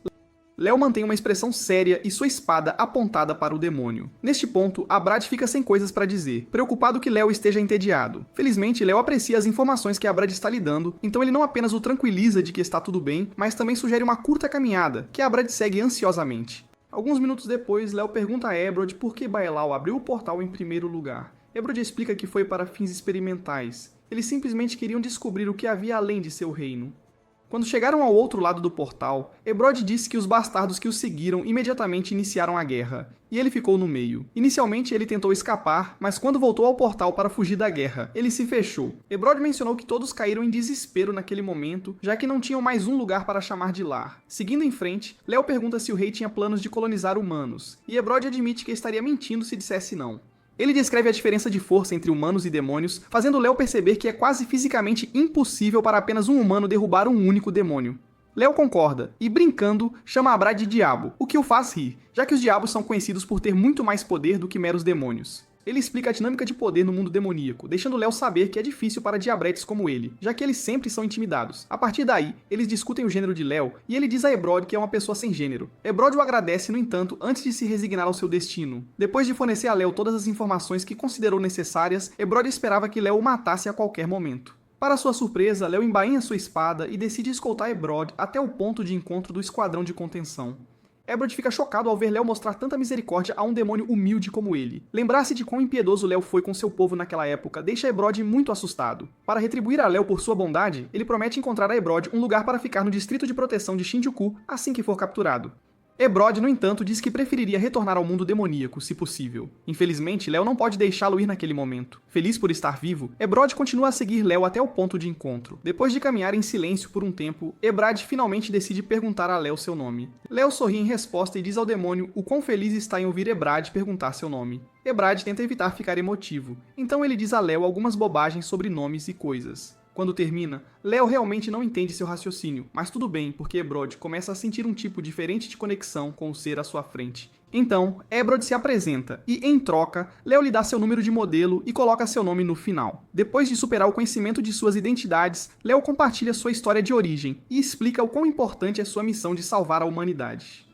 Léo mantém uma expressão séria e sua espada apontada para o demônio. Neste ponto, Abrad fica sem coisas para dizer, preocupado que Léo esteja entediado. Felizmente, Léo aprecia as informações que Abrad está lhe dando, então ele não apenas o tranquiliza de que está tudo bem, mas também sugere uma curta caminhada, que Abrad segue ansiosamente. Alguns minutos depois, Léo pergunta a Ebrod por que Baelal abriu o portal em primeiro lugar. Ebrod explica que foi para fins experimentais. Eles simplesmente queriam descobrir o que havia além de seu reino. Quando chegaram ao outro lado do portal, Ebrod disse que os bastardos que o seguiram imediatamente iniciaram a guerra, e ele ficou no meio. Inicialmente ele tentou escapar, mas quando voltou ao portal para fugir da guerra, ele se fechou. Ebrod mencionou que todos caíram em desespero naquele momento, já que não tinham mais um lugar para chamar de lar. Seguindo em frente, Léo pergunta se o rei tinha planos de colonizar humanos, e Ebrod admite que estaria mentindo se dissesse não. Ele descreve a diferença de força entre humanos e demônios, fazendo Léo perceber que é quase fisicamente impossível para apenas um humano derrubar um único demônio. Léo concorda, e brincando, chama Abrad de diabo, o que o faz rir, já que os diabos são conhecidos por ter muito mais poder do que meros demônios. Ele explica a dinâmica de poder no mundo demoníaco, deixando Léo saber que é difícil para diabretes como ele, já que eles sempre são intimidados. A partir daí, eles discutem o gênero de Léo, e ele diz a Ebrod que é uma pessoa sem gênero. Ebrod o agradece, no entanto, antes de se resignar ao seu destino. Depois de fornecer a Léo todas as informações que considerou necessárias, Ebrod esperava que Léo o matasse a qualquer momento. Para sua surpresa, Léo embainha sua espada e decide escoltar Ebrod até o ponto de encontro do esquadrão de contenção. Ebrod fica chocado ao ver Léo mostrar tanta misericórdia a um demônio humilde como ele. Lembrar-se de quão impiedoso Léo foi com seu povo naquela época deixa Ebrod muito assustado. Para retribuir a Léo por sua bondade, ele promete encontrar a Ebrod um lugar para ficar no distrito de proteção de Shinjuku assim que for capturado. Ebrod, no entanto, diz que preferiria retornar ao mundo demoníaco, se possível. Infelizmente, Léo não pode deixá-lo ir naquele momento. Feliz por estar vivo, Ebrod continua a seguir Léo até o ponto de encontro. Depois de caminhar em silêncio por um tempo, Ebrad finalmente decide perguntar a Léo seu nome. Léo sorri em resposta e diz ao demônio o quão feliz está em ouvir Ebrad perguntar seu nome. Ebrad tenta evitar ficar emotivo, então ele diz a Léo algumas bobagens sobre nomes e coisas. Quando termina, Léo realmente não entende seu raciocínio, mas tudo bem, porque Ebrod começa a sentir um tipo diferente de conexão com o ser à sua frente. Então, Ebrod se apresenta e, em troca, Léo lhe dá seu número de modelo e coloca seu nome no final. Depois de superar o conhecimento de suas identidades, Léo compartilha sua história de origem e explica o quão importante é sua missão de salvar a humanidade.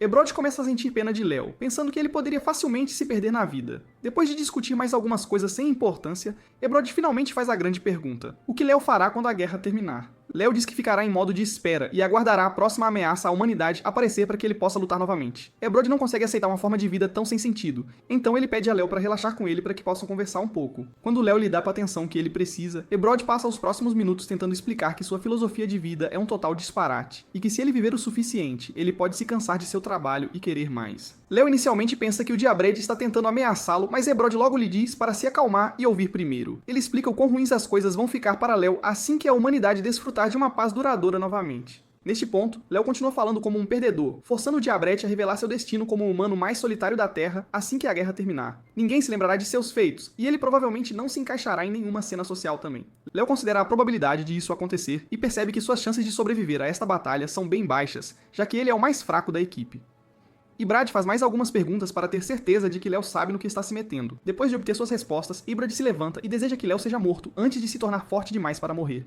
Ebrod começa a sentir pena de Léo, pensando que ele poderia facilmente se perder na vida. Depois de discutir mais algumas coisas sem importância, Ebrod finalmente faz a grande pergunta: o que Léo fará quando a guerra terminar? Léo diz que ficará em modo de espera e aguardará a próxima ameaça à humanidade aparecer para que ele possa lutar novamente. Ebrod não consegue aceitar uma forma de vida tão sem sentido, então ele pede a Léo para relaxar com ele para que possam conversar um pouco. Quando Léo lhe dá a atenção que ele precisa, Ebrod passa os próximos minutos tentando explicar que sua filosofia de vida é um total disparate, e que se ele viver o suficiente, ele pode se cansar de seu trabalho e querer mais. Léo inicialmente pensa que o Diabred está tentando ameaçá-lo, mas Ebrod logo lhe diz para se acalmar e ouvir primeiro. Ele explica o quão ruins as coisas vão ficar para Léo assim que a humanidade desfrutar de uma paz duradoura novamente. Neste ponto, Léo continua falando como um perdedor, forçando o Diabret a revelar seu destino como o humano mais solitário da Terra assim que a guerra terminar. Ninguém se lembrará de seus feitos, e ele provavelmente não se encaixará em nenhuma cena social também. Léo considera a probabilidade de isso acontecer e percebe que suas chances de sobreviver a esta batalha são bem baixas, já que ele é o mais fraco da equipe. Ibrad faz mais algumas perguntas para ter certeza de que Léo sabe no que está se metendo. Depois de obter suas respostas, Ibrad se levanta e deseja que Léo seja morto antes de se tornar forte demais para morrer.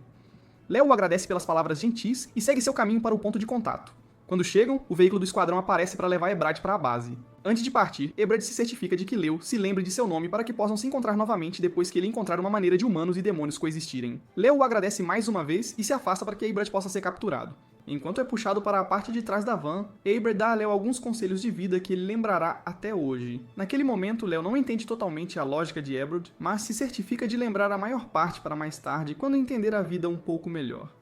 Léo o agradece pelas palavras gentis e segue seu caminho para o ponto de contato. Quando chegam, o veículo do esquadrão aparece para levar Ebrad para a base. Antes de partir, Ebrad se certifica de que Léo se lembre de seu nome para que possam se encontrar novamente depois que ele encontrar uma maneira de humanos e demônios coexistirem. Léo o agradece mais uma vez e se afasta para que Ebrad possa ser capturado. Enquanto é puxado para a parte de trás da van, Ebrad dá a Léo alguns conselhos de vida que ele lembrará até hoje. Naquele momento, Léo não entende totalmente a lógica de Ebrad, mas se certifica de lembrar a maior parte para mais tarde, quando entender a vida um pouco melhor.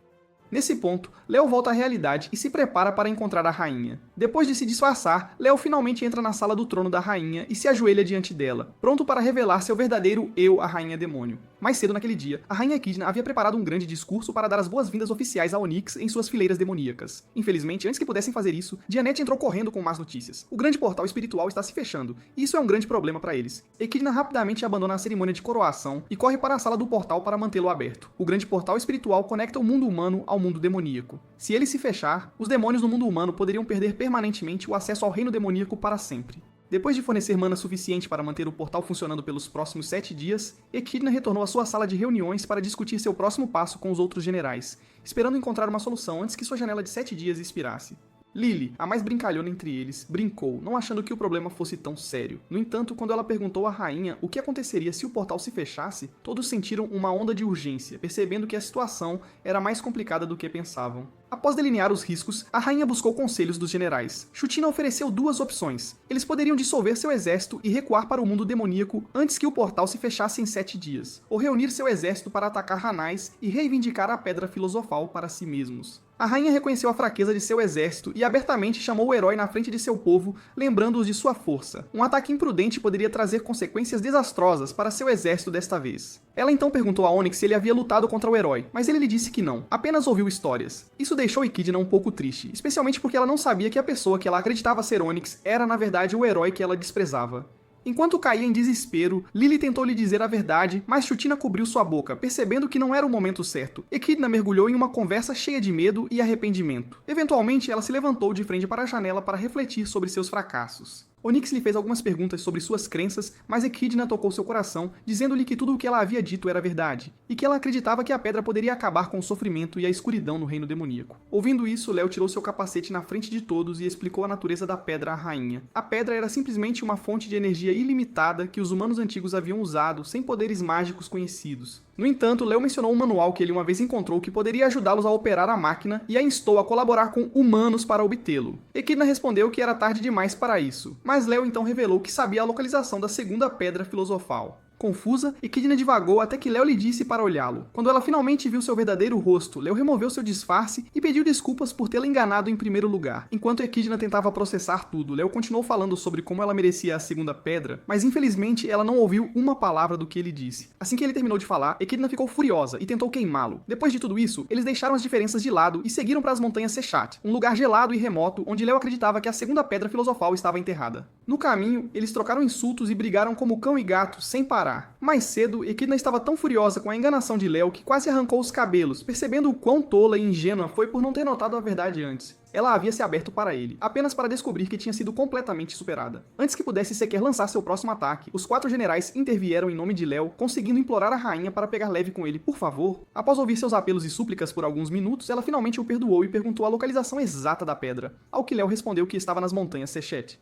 Nesse ponto, Léo volta à realidade e se prepara para encontrar a rainha. Depois de se disfarçar, Léo finalmente entra na sala do trono da rainha e se ajoelha diante dela, pronto para revelar seu verdadeiro eu à rainha demônio. Mais cedo naquele dia, a rainha Echidna havia preparado um grande discurso para dar as boas-vindas oficiais a Onyx em suas fileiras demoníacas. Infelizmente, antes que pudessem fazer isso, Dianete entrou correndo com más notícias. O grande portal espiritual está se fechando, e isso é um grande problema para eles. Echidna rapidamente abandona a cerimônia de coroação e corre para a sala do portal para mantê-lo aberto. O grande portal espiritual conecta o mundo humano ao mundo demoníaco. Se ele se fechar, os demônios no mundo humano poderiam perder permanentemente o acesso ao reino demoníaco para sempre. Depois de fornecer mana suficiente para manter o portal funcionando pelos próximos 7 dias, Echidna retornou à sua sala de reuniões para discutir seu próximo passo com os outros generais, esperando encontrar uma solução antes que sua janela de 7 dias expirasse. Lily, a mais brincalhona entre eles, brincou, não achando que o problema fosse tão sério. No entanto, quando ela perguntou à rainha o que aconteceria se o portal se fechasse, todos sentiram uma onda de urgência, percebendo que a situação era mais complicada do que pensavam. Após delinear os riscos, a rainha buscou conselhos dos generais. Shutina ofereceu 2 opções. Eles poderiam dissolver seu exército e recuar para o mundo demoníaco antes que o portal se fechasse em 7 dias, ou reunir seu exército para atacar Ranais e reivindicar a Pedra Filosofal para si mesmos. A rainha reconheceu a fraqueza de seu exército e abertamente chamou o herói na frente de seu povo, lembrando-os de sua força. Um ataque imprudente poderia trazer consequências desastrosas para seu exército desta vez. Ela então perguntou a Onyx se ele havia lutado contra o herói, mas ele lhe disse que não, apenas ouviu histórias. Isso deixou Echidna um pouco triste, especialmente porque ela não sabia que a pessoa que ela acreditava ser Onyx era na verdade o herói que ela desprezava. Enquanto caía em desespero, Lily tentou lhe dizer a verdade, mas Shutina cobriu sua boca, percebendo que não era o momento certo. Echidna mergulhou em uma conversa cheia de medo e arrependimento. Eventualmente, ela se levantou de frente para a janela para refletir sobre seus fracassos. Onyx lhe fez algumas perguntas sobre suas crenças, mas Echidna tocou seu coração, dizendo-lhe que tudo o que ela havia dito era verdade, e que ela acreditava que a pedra poderia acabar com o sofrimento e a escuridão no reino demoníaco. Ouvindo isso, Léo tirou seu capacete na frente de todos e explicou a natureza da pedra à rainha. A pedra era simplesmente uma fonte de energia ilimitada que os humanos antigos haviam usado, sem poderes mágicos conhecidos. No entanto, Léo mencionou um manual que ele uma vez encontrou que poderia ajudá-los a operar a máquina e a instou a colaborar com humanos para obtê-lo. Echidna respondeu que era tarde demais para isso, mas Léo então revelou que sabia a localização da segunda pedra filosofal. Confusa, Echidna divagou até que Léo lhe disse para olhá-lo. Quando ela finalmente viu seu verdadeiro rosto, Léo removeu seu disfarce e pediu desculpas por tê-la enganado em primeiro lugar. Enquanto Echidna tentava processar tudo, Léo continuou falando sobre como ela merecia a segunda pedra, mas infelizmente ela não ouviu uma palavra do que ele disse. Assim que ele terminou de falar, Echidna ficou furiosa e tentou queimá-lo. Depois de tudo isso, eles deixaram as diferenças de lado e seguiram para as montanhas Sechat, um lugar gelado e remoto onde Léo acreditava que a segunda pedra filosofal estava enterrada. No caminho, eles trocaram insultos e brigaram como cão e gato, sem parar. Mais cedo, Echidna estava tão furiosa com a enganação de Léo que quase arrancou os cabelos, percebendo o quão tola e ingênua foi por não ter notado a verdade antes. Ela havia se aberto para ele, apenas para descobrir que tinha sido completamente superada. Antes que pudesse sequer lançar seu próximo ataque, os 4 generais intervieram em nome de Léo, conseguindo implorar a rainha para pegar leve com ele, por favor. Após ouvir seus apelos e súplicas por alguns minutos, ela finalmente o perdoou e perguntou a localização exata da pedra, ao que Léo respondeu que estava nas montanhas Sechet.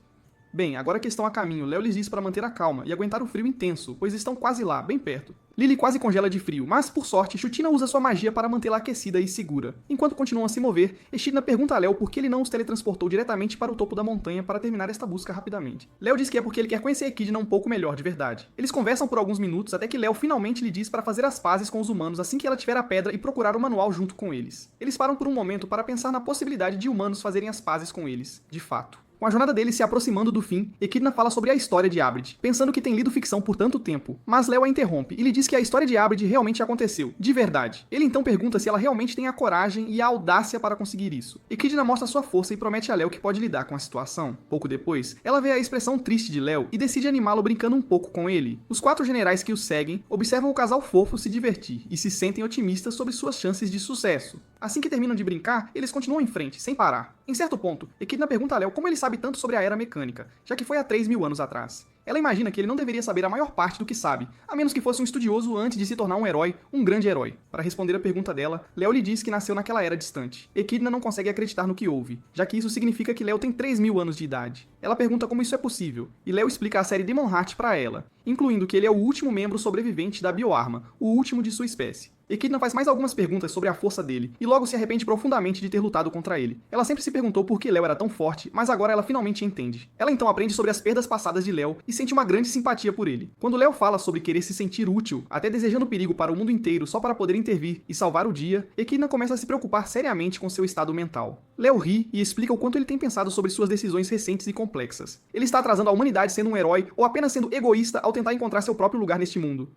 Bem, agora que estão a caminho, Léo lhes diz para manter a calma e aguentar o frio intenso, pois estão quase lá, bem perto. Lily quase congela de frio, mas, por sorte, Shutina usa sua magia para mantê-la aquecida e segura. Enquanto continuam a se mover, Echidna pergunta a Léo por que ele não os teletransportou diretamente para o topo da montanha para terminar esta busca rapidamente. Léo diz que é porque ele quer conhecer Echidna um pouco melhor, de verdade. Eles conversam por alguns minutos até que Léo finalmente lhe diz para fazer as pazes com os humanos assim que ela tiver a pedra e procurar o manual junto com eles. Eles param por um momento para pensar na possibilidade de humanos fazerem as pazes com eles, de fato. Com a jornada deles se aproximando do fim, Echidna fala sobre a história de Abrid, pensando que tem lido ficção por tanto tempo, mas Léo a interrompe e lhe diz que a história de Abrid realmente aconteceu, de verdade. Ele então pergunta se ela realmente tem a coragem e a audácia para conseguir isso. Echidna mostra sua força e promete a Léo que pode lidar com a situação. Pouco depois, ela vê a expressão triste de Léo e decide animá-lo brincando um pouco com ele. Os 4 generais que o seguem observam o casal fofo se divertir e se sentem otimistas sobre suas chances de sucesso. Assim que terminam de brincar, eles continuam em frente, sem parar. Em certo ponto, Echidna pergunta a Léo como ele sabe tanto sobre a Era Mecânica, já que foi há 3.000 anos atrás. Ela imagina que ele não deveria saber a maior parte do que sabe, a menos que fosse um estudioso antes de se tornar um herói, um grande herói. Para responder a pergunta dela, Léo lhe diz que nasceu naquela era distante. Echidna não consegue acreditar no que ouve, já que isso significa que Léo tem 3.000 anos de idade. Ela pergunta como isso é possível, e Léo explica a série Demon Heart para ela, incluindo que ele é o último membro sobrevivente da Bioarma, o último de sua espécie. Echidna faz mais algumas perguntas sobre a força dele, e logo se arrepende profundamente de ter lutado contra ele. Ela sempre se perguntou por que Léo era tão forte, mas agora ela finalmente entende. Ela então aprende sobre as perdas passadas de Léo e sente uma grande simpatia por ele. Quando Léo fala sobre querer se sentir útil, até desejando perigo para o mundo inteiro só para poder intervir e salvar o dia, Echidna começa a se preocupar seriamente com seu estado mental. Léo ri e explica o quanto ele tem pensado sobre suas decisões recentes e complexas. Ele está atrasando a humanidade sendo um herói ou apenas sendo egoísta ao tentar encontrar seu próprio lugar neste mundo.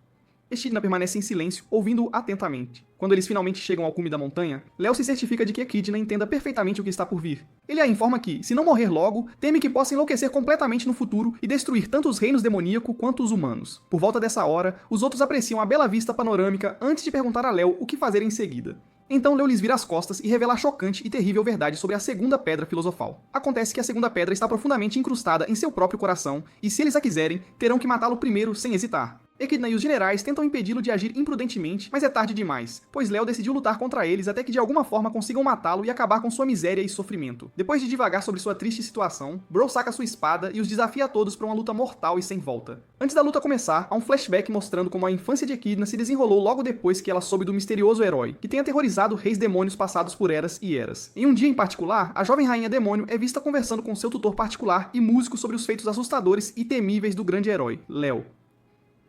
Echidna permanece em silêncio, ouvindo-o atentamente. Quando eles finalmente chegam ao cume da montanha, Léo se certifica de que Echidna entenda perfeitamente o que está por vir. Ele a informa que, se não morrer logo, teme que possa enlouquecer completamente no futuro e destruir tanto os reinos demoníacos quanto os humanos. Por volta dessa hora, os outros apreciam a bela vista panorâmica antes de perguntar a Léo o que fazer em seguida. Então Léo lhes vira as costas e revela a chocante e terrível verdade sobre a segunda pedra filosofal. Acontece que a segunda pedra está profundamente incrustada em seu próprio coração, e se eles a quiserem, terão que matá-lo primeiro sem hesitar. Echidna e os generais tentam impedi-lo de agir imprudentemente, mas é tarde demais, pois Léo decidiu lutar contra eles até que de alguma forma consigam matá-lo e acabar com sua miséria e sofrimento. Depois de divagar sobre sua triste situação, Bro saca sua espada e os desafia a todos para uma luta mortal e sem volta. Antes da luta começar, há um flashback mostrando como a infância de Echidna se desenrolou logo depois que ela soube do misterioso herói, que tem aterrorizado reis demônios passados por eras e eras. Em um dia em particular, a jovem rainha demônio é vista conversando com seu tutor particular e músico sobre os feitos assustadores e temíveis do grande herói, Léo.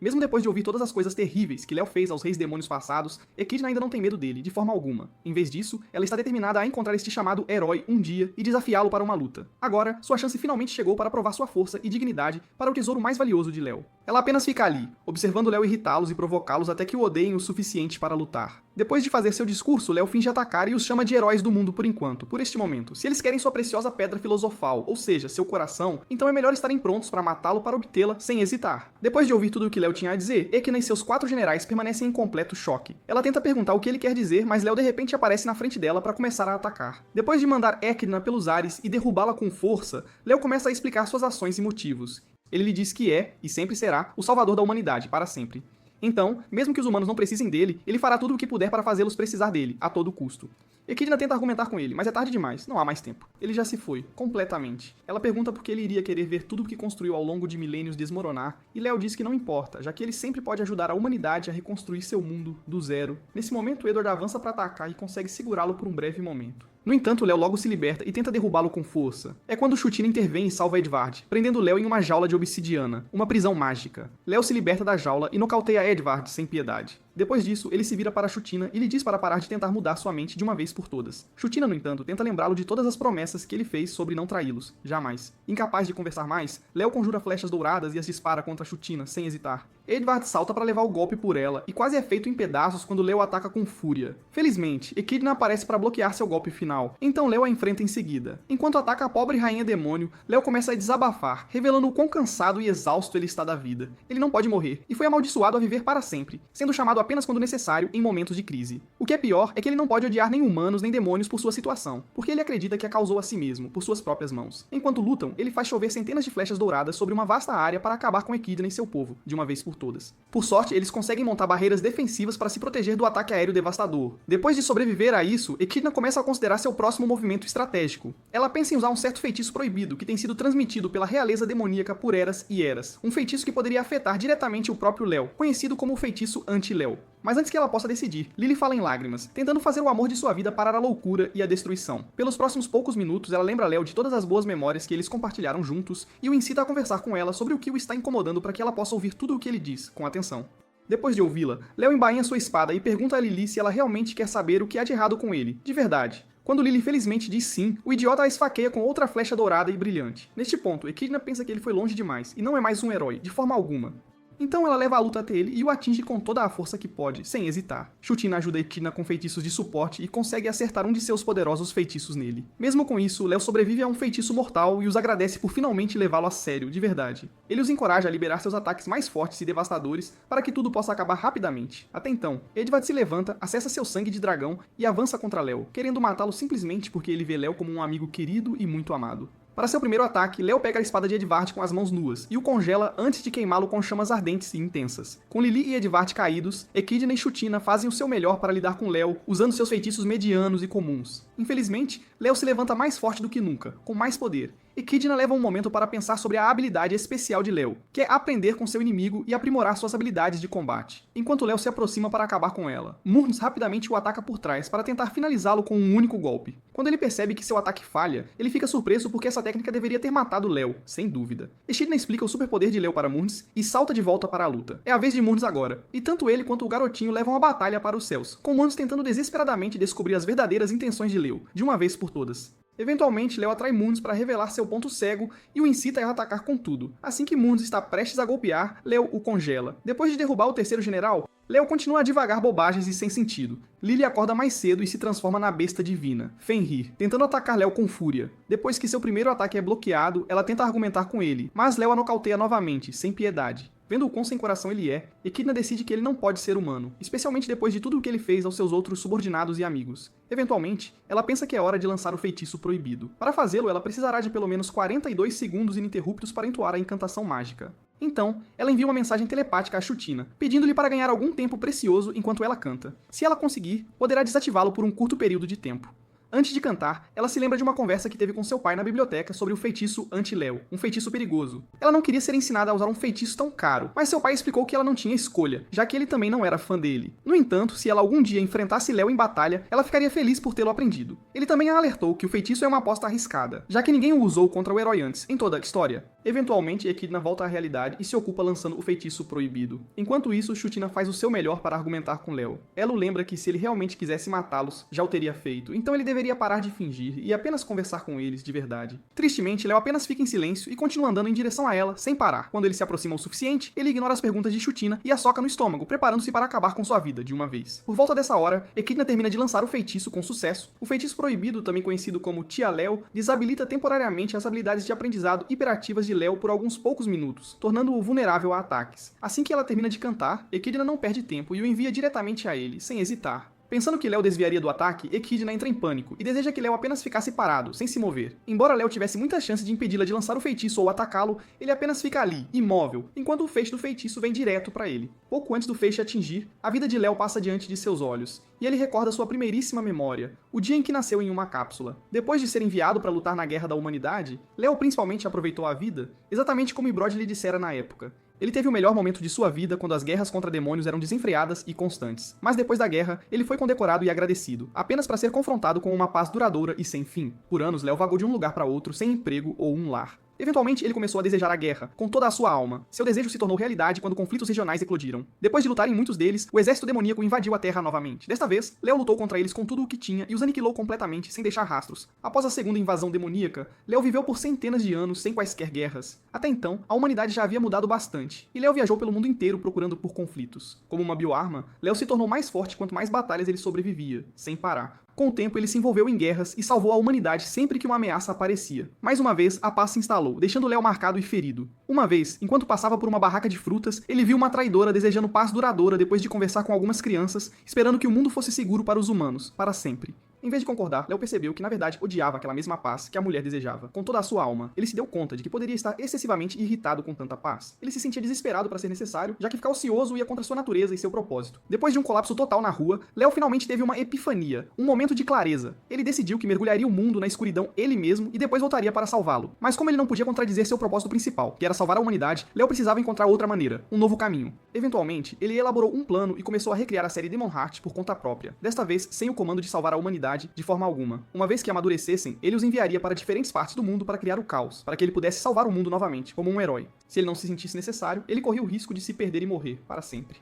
Mesmo depois de ouvir todas as coisas terríveis que Léo fez aos reis demônios passados, Echidna ainda não tem medo dele, de forma alguma. Em vez disso, ela está determinada a encontrar este chamado herói um dia e desafiá-lo para uma luta. Agora, sua chance finalmente chegou para provar sua força e dignidade para o tesouro mais valioso de Léo. Ela apenas fica ali, observando Léo irritá-los e provocá-los até que o odeiem o suficiente para lutar. Depois de fazer seu discurso, Léo finge atacar e os chama de heróis do mundo por enquanto, por este momento. Se eles querem sua preciosa pedra filosofal, ou seja, seu coração, então é melhor estarem prontos para matá-lo para obtê-la sem hesitar. Depois de ouvir tudo o que Léo tinha a dizer, Echidna e seus 4 generais permanecem em completo choque. Ela tenta perguntar o que ele quer dizer, mas Léo de repente aparece na frente dela para começar a atacar. Depois de mandar Echidna pelos ares e derrubá-la com força, Léo começa a explicar suas ações e motivos. Ele lhe diz que é, e sempre será, o salvador da humanidade, para sempre. Então, mesmo que os humanos não precisem dele, ele fará tudo o que puder para fazê-los precisar dele, a todo custo. Echidna tenta argumentar com ele, mas é tarde demais, não há mais tempo. Ele já se foi, completamente. Ela pergunta por que ele iria querer ver tudo o que construiu ao longo de milênios desmoronar, e Léo diz que não importa, já que ele sempre pode ajudar a humanidade a reconstruir seu mundo do zero. Nesse momento, Edward avança para atacar e consegue segurá-lo por um breve momento. No entanto, Léo logo se liberta e tenta derrubá-lo com força. É quando Chutina intervém e salva Edvard, prendendo Léo em uma jaula de obsidiana, uma prisão mágica. Léo se liberta da jaula e nocauteia Edvard sem piedade. Depois disso, ele se vira para Chutina e lhe diz para parar de tentar mudar sua mente de uma vez por todas. Chutina, no entanto, tenta lembrá-lo de todas as promessas que ele fez sobre não traí-los, jamais. Incapaz de conversar mais, Léo conjura flechas douradas e as dispara contra Chutina, sem hesitar. Edvard salta para levar o golpe por ela e quase é feito em pedaços quando Léo ataca com fúria. Felizmente, Echidna aparece para bloquear seu golpe final, então Léo a enfrenta em seguida. Enquanto ataca a pobre rainha demônio, Léo começa a desabafar, revelando o quão cansado e exausto ele está da vida. Ele não pode morrer, e foi amaldiçoado a viver para sempre, sendo chamado apenas quando necessário em momentos de crise. O que é pior é que ele não pode odiar nem humanos nem demônios por sua situação, porque ele acredita que a causou a si mesmo, por suas próprias mãos. Enquanto lutam, ele faz chover centenas de flechas douradas sobre uma vasta área para acabar com Echidna e seu povo, de uma vez por todas. Por sorte, eles conseguem montar barreiras defensivas para se proteger do ataque aéreo devastador. Depois de sobreviver a isso, Echidna começa a considerar seu próximo movimento estratégico. Ela pensa em usar um certo feitiço proibido que tem sido transmitido pela realeza demoníaca por eras e eras. Um feitiço que poderia afetar diretamente o próprio Léo, conhecido como o feitiço anti-Léo. Mas antes que ela possa decidir, Lily fala em lágrimas, tentando fazer o amor de sua vida parar a loucura e a destruição. Pelos próximos poucos minutos, ela lembra Léo de todas as boas memórias que eles compartilharam juntos e o incita a conversar com ela sobre o que o está incomodando para que ela possa ouvir tudo o que ele diz, com atenção. Depois de ouvi-la, Léo embainha sua espada e pergunta a Lily se ela realmente quer saber o que há de errado com ele, de verdade. Quando Lily felizmente diz sim, o idiota a esfaqueia com outra flecha dourada e brilhante. Neste ponto, Echidna pensa que ele foi longe demais e não é mais um herói, de forma alguma. Então ela leva a luta até ele e o atinge com toda a força que pode, sem hesitar. Chutina ajuda Echidna com feitiços de suporte e consegue acertar um de seus poderosos feitiços nele. Mesmo com isso, Léo sobrevive a um feitiço mortal e os agradece por finalmente levá-lo a sério, de verdade. Ele os encoraja a liberar seus ataques mais fortes e devastadores para que tudo possa acabar rapidamente. Até então, Edvard se levanta, acessa seu sangue de dragão e avança contra Léo, querendo matá-lo simplesmente porque ele vê Léo como um amigo querido e muito amado. Para seu primeiro ataque, Léo pega a espada de Edvard com as mãos nuas e o congela antes de queimá-lo com chamas ardentes e intensas. Com Lily e Edvard caídos, Echidna e Chutina fazem o seu melhor para lidar com Léo, usando seus feitiços medianos e comuns. Infelizmente, Léo se levanta mais forte do que nunca, com mais poder. Echidna leva um momento para pensar sobre a habilidade especial de Léo, que é aprender com seu inimigo e aprimorar suas habilidades de combate, enquanto Léo se aproxima para acabar com ela. Murns rapidamente o ataca por trás para tentar finalizá-lo com um único golpe. Quando ele percebe que seu ataque falha, ele fica surpreso porque essa técnica deveria ter matado Léo, sem dúvida. Echidna explica o superpoder de Léo para Murns e salta de volta para a luta. É a vez de Murns agora, e tanto ele quanto o garotinho levam a batalha para os céus, com Murns tentando desesperadamente descobrir as verdadeiras intenções de Léo, de uma vez por todas. Eventualmente, Léo atrai Murns para revelar seu ponto cego e o incita a atacar com tudo. Assim que Murns está prestes a golpear, Léo o congela. Depois de derrubar o terceiro general, Léo continua a divagar bobagens e sem sentido. Lily acorda mais cedo e se transforma na besta divina, Fenrir, tentando atacar Léo com fúria. Depois que seu primeiro ataque é bloqueado, ela tenta argumentar com ele, mas Léo a nocauteia novamente, sem piedade. Vendo o quão sem coração ele é, Echidna decide que ele não pode ser humano, especialmente depois de tudo o que ele fez aos seus outros subordinados e amigos. Eventualmente, ela pensa que é hora de lançar o feitiço proibido. Para fazê-lo, ela precisará de pelo menos 42 segundos ininterruptos para entoar a encantação mágica. Então, ela envia uma mensagem telepática a Chutina, pedindo-lhe para ganhar algum tempo precioso enquanto ela canta. Se ela conseguir, poderá desativá-lo por um curto período de tempo. Antes de cantar, ela se lembra de uma conversa que teve com seu pai na biblioteca sobre o feitiço Anti-Léo, um feitiço perigoso. Ela não queria ser ensinada a usar um feitiço tão caro, mas seu pai explicou que ela não tinha escolha, já que ele também não era fã dele. No entanto, se ela algum dia enfrentasse Léo em batalha, ela ficaria feliz por tê-lo aprendido. Ele também a alertou que o feitiço é uma aposta arriscada, já que ninguém o usou contra o herói antes, em toda a história. Eventualmente, Echidna volta à realidade e se ocupa lançando o feitiço proibido. Enquanto isso, Chutina faz o seu melhor para argumentar com Léo. Ela o lembra que se ele realmente quisesse matá-los, já o teria feito, então ele deveria parar de fingir e apenas conversar com eles de verdade. Tristemente, Léo apenas fica em silêncio e continua andando em direção a ela, sem parar. Quando ele se aproxima o suficiente, ele ignora as perguntas de Chutina e a soca no estômago, preparando-se para acabar com sua vida de uma vez. Por volta dessa hora, Echidna termina de lançar o feitiço com sucesso. O feitiço proibido, também conhecido como Tia Léo, desabilita temporariamente as habilidades de aprendizado hiperativas de Léo por alguns poucos minutos, tornando-o vulnerável a ataques. Assim que ela termina de cantar, Echidna não perde tempo e o envia diretamente a ele, sem hesitar. Pensando que Léo desviaria do ataque, Echidna entra em pânico e deseja que Léo apenas ficasse parado, sem se mover. Embora Léo tivesse muita chance de impedi-la de lançar o feitiço ou atacá-lo, ele apenas fica ali, imóvel, enquanto o feixe do feitiço vem direto para ele. Pouco antes do feixe atingir, a vida de Léo passa diante de seus olhos, e ele recorda sua primeiríssima memória, o dia em que nasceu em uma cápsula. Depois de ser enviado para lutar na Guerra da Humanidade, Léo principalmente aproveitou a vida, exatamente como Ibrod lhe dissera na época. Ele teve o melhor momento de sua vida quando as guerras contra demônios eram desenfreadas e constantes. Mas depois da guerra, ele foi condecorado e agradecido, apenas para ser confrontado com uma paz duradoura e sem fim. Por anos, Léo vagou de um lugar para outro sem emprego ou um lar. Eventualmente, ele começou a desejar a guerra, com toda a sua alma. Seu desejo se tornou realidade quando conflitos regionais eclodiram. Depois de lutar em muitos deles, o exército demoníaco invadiu a Terra novamente. Desta vez, Léo lutou contra eles com tudo o que tinha e os aniquilou completamente, sem deixar rastros. Após a segunda invasão demoníaca, Léo viveu por centenas de anos sem quaisquer guerras. Até então, a humanidade já havia mudado bastante, e Léo viajou pelo mundo inteiro procurando por conflitos. Como uma bioarma, Léo se tornou mais forte quanto mais batalhas ele sobrevivia, sem parar. Com o tempo, ele se envolveu em guerras e salvou a humanidade sempre que uma ameaça aparecia. Mais uma vez, a paz se instalou, deixando Léo marcado e ferido. Uma vez, enquanto passava por uma barraca de frutas, ele viu uma traidora desejando paz duradoura depois de conversar com algumas crianças, esperando que o mundo fosse seguro para os humanos, para sempre. Em vez de concordar, Léo percebeu que na verdade odiava aquela mesma paz que a mulher desejava, com toda a sua alma. Ele se deu conta de que poderia estar excessivamente irritado com tanta paz. Ele se sentia desesperado para ser necessário, já que ficar ocioso ia contra sua natureza e seu propósito. Depois de um colapso total na rua, Léo finalmente teve uma epifania, um momento de clareza. Ele decidiu que mergulharia o mundo na escuridão ele mesmo e depois voltaria para salvá-lo. Mas como ele não podia contradizer seu propósito principal, que era salvar a humanidade, Léo precisava encontrar outra maneira, um novo caminho. Eventualmente, ele elaborou um plano e começou a recriar a série Demon Heart por conta própria, desta vez sem o comando de salvar a humanidade de forma alguma. Uma vez que amadurecessem, ele os enviaria para diferentes partes do mundo para criar o caos, para que ele pudesse salvar o mundo novamente, como um herói. Se ele não se sentisse necessário, ele corria o risco de se perder e morrer, para sempre.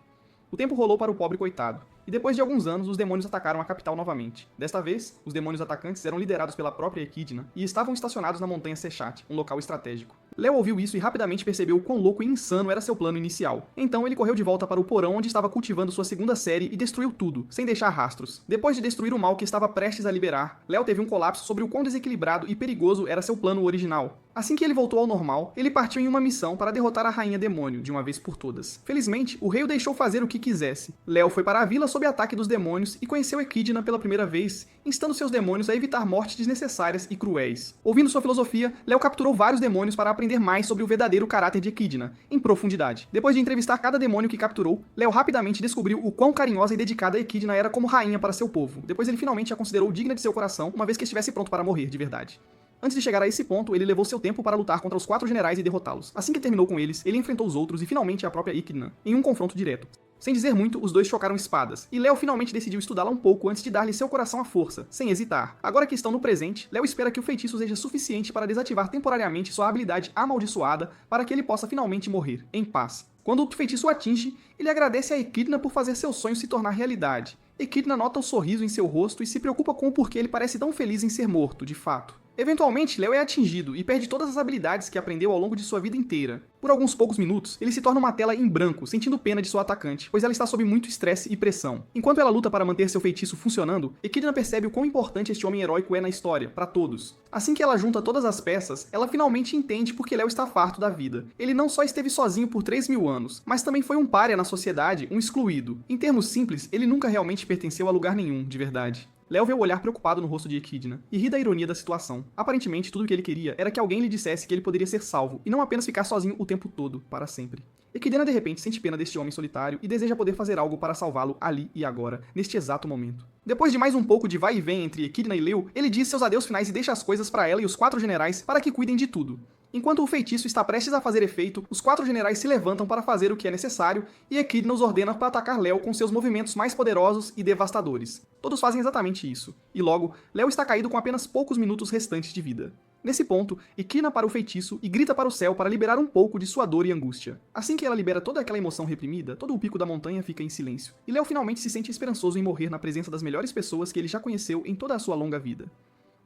O tempo rolou para o pobre coitado, e depois de alguns anos, os demônios atacaram a capital novamente. Desta vez, os demônios atacantes eram liderados pela própria Echidna e estavam estacionados na montanha Sechat, um local estratégico. Léo ouviu isso e rapidamente percebeu o quão louco e insano era seu plano inicial. Então ele correu de volta para o porão onde estava cultivando sua segunda série e destruiu tudo, sem deixar rastros. Depois de destruir o mal que estava prestes a liberar, Léo teve um colapso sobre o quão desequilibrado e perigoso era seu plano original. Assim que ele voltou ao normal, ele partiu em uma missão para derrotar a Rainha Demônio, de uma vez por todas. Felizmente, o rei o deixou fazer o que quisesse. Léo foi para a vila sob ataque dos demônios e conheceu Echidna pela primeira vez, instando seus demônios a evitar mortes desnecessárias e cruéis. Ouvindo sua filosofia, Léo capturou vários demônios para aprender mais sobre o verdadeiro caráter de Echidna, em profundidade. Depois de entrevistar cada demônio que capturou, Léo rapidamente descobriu o quão carinhosa e dedicada Echidna era como rainha para seu povo. Depois ele finalmente a considerou digna de seu coração, uma vez que estivesse pronto para morrer de verdade. Antes de chegar a esse ponto, ele levou seu tempo para lutar contra os 4 generais e derrotá-los. Assim que terminou com eles, ele enfrentou os outros e finalmente a própria Echidna, em um confronto direto. Sem dizer muito, os dois chocaram espadas, e Léo finalmente decidiu estudá-la um pouco antes de dar-lhe seu coração à força, sem hesitar. Agora que estão no presente, Léo espera que o feitiço seja suficiente para desativar temporariamente sua habilidade amaldiçoada para que ele possa finalmente morrer, em paz. Quando o feitiço o atinge, ele agradece a Echidna por fazer seu sonho se tornar realidade. Echidna nota o sorriso em seu rosto e se preocupa com o porquê ele parece tão feliz em ser morto, de fato. Eventualmente, Léo é atingido e perde todas as habilidades que aprendeu ao longo de sua vida inteira. Por alguns poucos minutos, ele se torna uma tela em branco, sentindo pena de sua atacante, pois ela está sob muito estresse e pressão. Enquanto ela luta para manter seu feitiço funcionando, Echidna percebe o quão importante este homem heróico é na história, para todos. Assim que ela junta todas as peças, ela finalmente entende por que Léo está farto da vida. Ele não só esteve sozinho por 3.000 anos, mas também foi um pária na sociedade, um excluído. Em termos simples, ele nunca realmente pertenceu a lugar nenhum, de verdade. Léo vê o olhar preocupado no rosto de Echidna e ri da ironia da situação. Aparentemente, tudo o que ele queria era que alguém lhe dissesse que ele poderia ser salvo e não apenas ficar sozinho o tempo todo, para sempre. Echidna de repente sente pena deste homem solitário e deseja poder fazer algo para salvá-lo ali e agora, neste exato momento. Depois de mais um pouco de vai e vem entre Echidna e Léo, ele diz seus adeus finais e deixa as coisas para ela e os 4 generais para que cuidem de tudo. Enquanto o feitiço está prestes a fazer efeito, os 4 generais se levantam para fazer o que é necessário e Echidna os ordena para atacar Léo com seus movimentos mais poderosos e devastadores. Todos fazem exatamente isso, e logo, Léo está caído com apenas poucos minutos restantes de vida. Nesse ponto, Echidna para o feitiço e grita para o céu para liberar um pouco de sua dor e angústia. Assim que ela libera toda aquela emoção reprimida, todo o pico da montanha fica em silêncio, e Léo finalmente se sente esperançoso em morrer na presença das melhores pessoas que ele já conheceu em toda a sua longa vida.